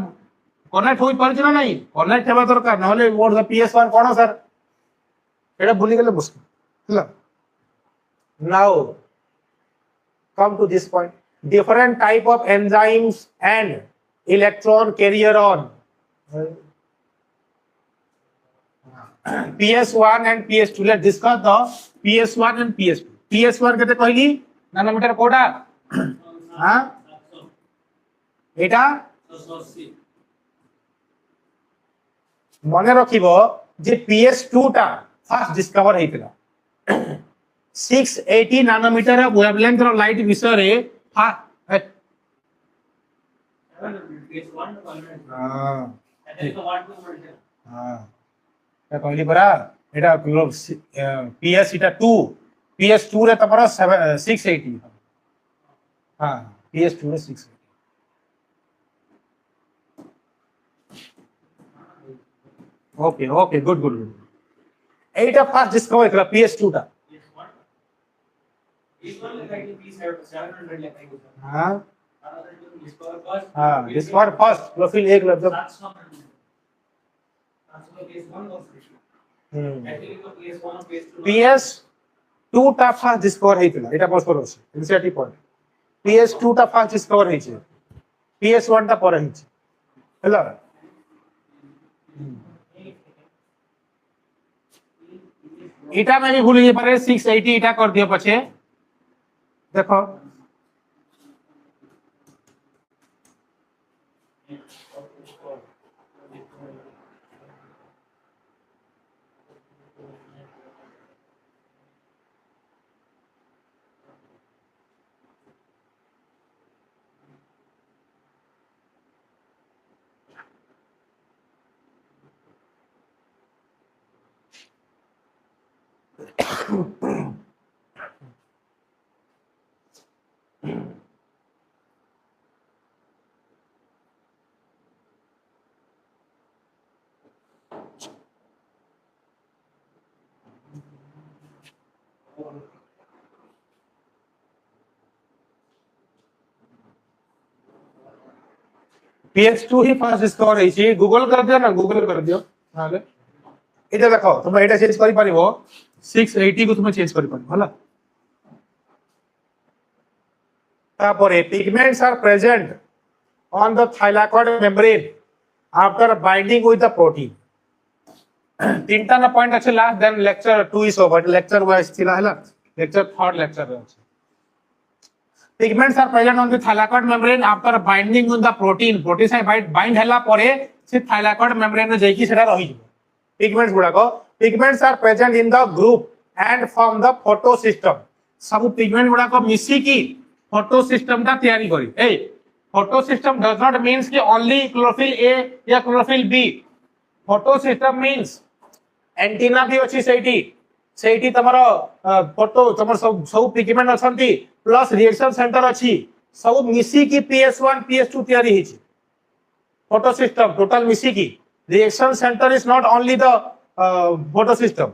कनेक्ट होई परछि ना नाही, कनेक्ट हेबा दरकार नहले मोर PS1 कोन सर एटा भूली गेले मुश्किल हला। Now come to this point, different type of enzymes and electron carrier on PS1 and PS2. Let's discuss the PS1 and PS2. PS1 केते कहली नैनोमीटर कोडा हां एटा मने रखिबो जे PS2 टा फर्स्ट डिस्कवर हेतिला 680 नैनोमीटर वेवलेंथ रो लाइट विषय रे कहली परा एटा PS इटा 2 PS2 रे तमरा 680 हां PS2 रे 680 okay okay good good good एटा फर्स्ट डिस्कवर करा PS2 टा हाँ हाँ डिस्कवर फर्स्ट क्लोरोफिल एक लगभग PS2 टा फर्स्ट डिस्कवर हेतिला एटा बस करो इनसेटिव पॉइंट PS2 टा फर्स्ट डिस्कवर हेछि PS1 टा पर हेछि हला इटा में भी भूल गए पारे 680 इटा कर दियो पछे देखो PS2 ही फर्स्ट डिस्कवर हेछि गूगल कर दियो ना गूगल कर दियो हाले एटा देखो तुम एटा चेंज करि पारिबो 680 को तुम चेंज करि पारिबो हला तापरे pigments are present on the thylakoid membrane after binding with the protein तीनटा ना पॉइंट अछि last then lecture 2 is over lecture wise थिला हला लेक्चर थर्ड लेक्चर रे अछि pigments are present on the thylakoid membrane after binding with the protein से bind हला परे से thylakoid membrane रे जाई कि सेटा रहि जबो pigments गुडा को pigments are present in the group and form the photosystem सब pigment गुडा को मिसी की photosystem ता तैयारी करी ए photosystem does not means कि only chlorophyll A या chlorophyll B photosystem means antenna भी अछि सेठी तमरो फोटो तमर सब पिगमेंट अछंती प्लस रिएक्शन सेंटर अछि सब मिसी की PS1 PS2 तैयारी हिछि फोटो सिस्टम टोटल मिसी की reaction center is not only the photosystem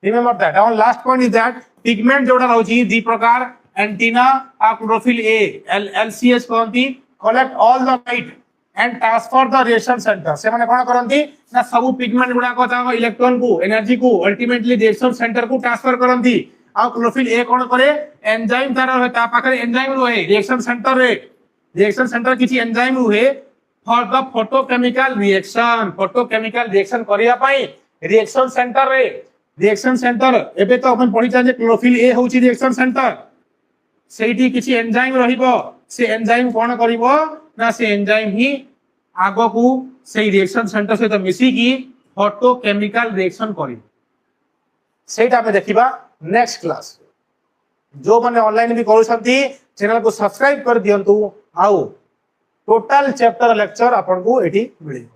remember that और last point is that pigment जोडा रहउछि दी प्रकार एंटीना आ क्लोरोफिल A LCS कहंती collect all the light and transfer the reaction center से माने कोन करंती ना सब पिगमेंट गुडा को ता इलेक्ट्रॉन को एनर्जी को अल्टीमेटली रिएक्शन सेंटर को ट्रांसफर करंती आ क्लोरोफिल ए कोन करे एंजाइम तार रहे ता पाखरे एंजाइम रहे रिएक्शन सेंटर किछि एंजाइम रहे फॉर द फोटोकेमिकल रिएक्शन करिया पई रिएक्शन सेंटर एबे तो अपन पढि जे क्लोरोफिल ए होची रिएक्शन सेंटर सेठी किछि एंजाइम रहिबो से एंजाइम कोन करिवो ना से एंजाइम ही आगो को से रिएक्शन सेंटर से तो मिसी की फोटोकेमिकल रिएक्शन करिवो सेटा पे देखिबा नेक्स्ट क्लास जो माने ऑनलाइन भी करूछंती चैनल को सब्सक्राइब कर दियंतु आउ टोटल चैप्टर लेक्चर आपन को एठी मिली।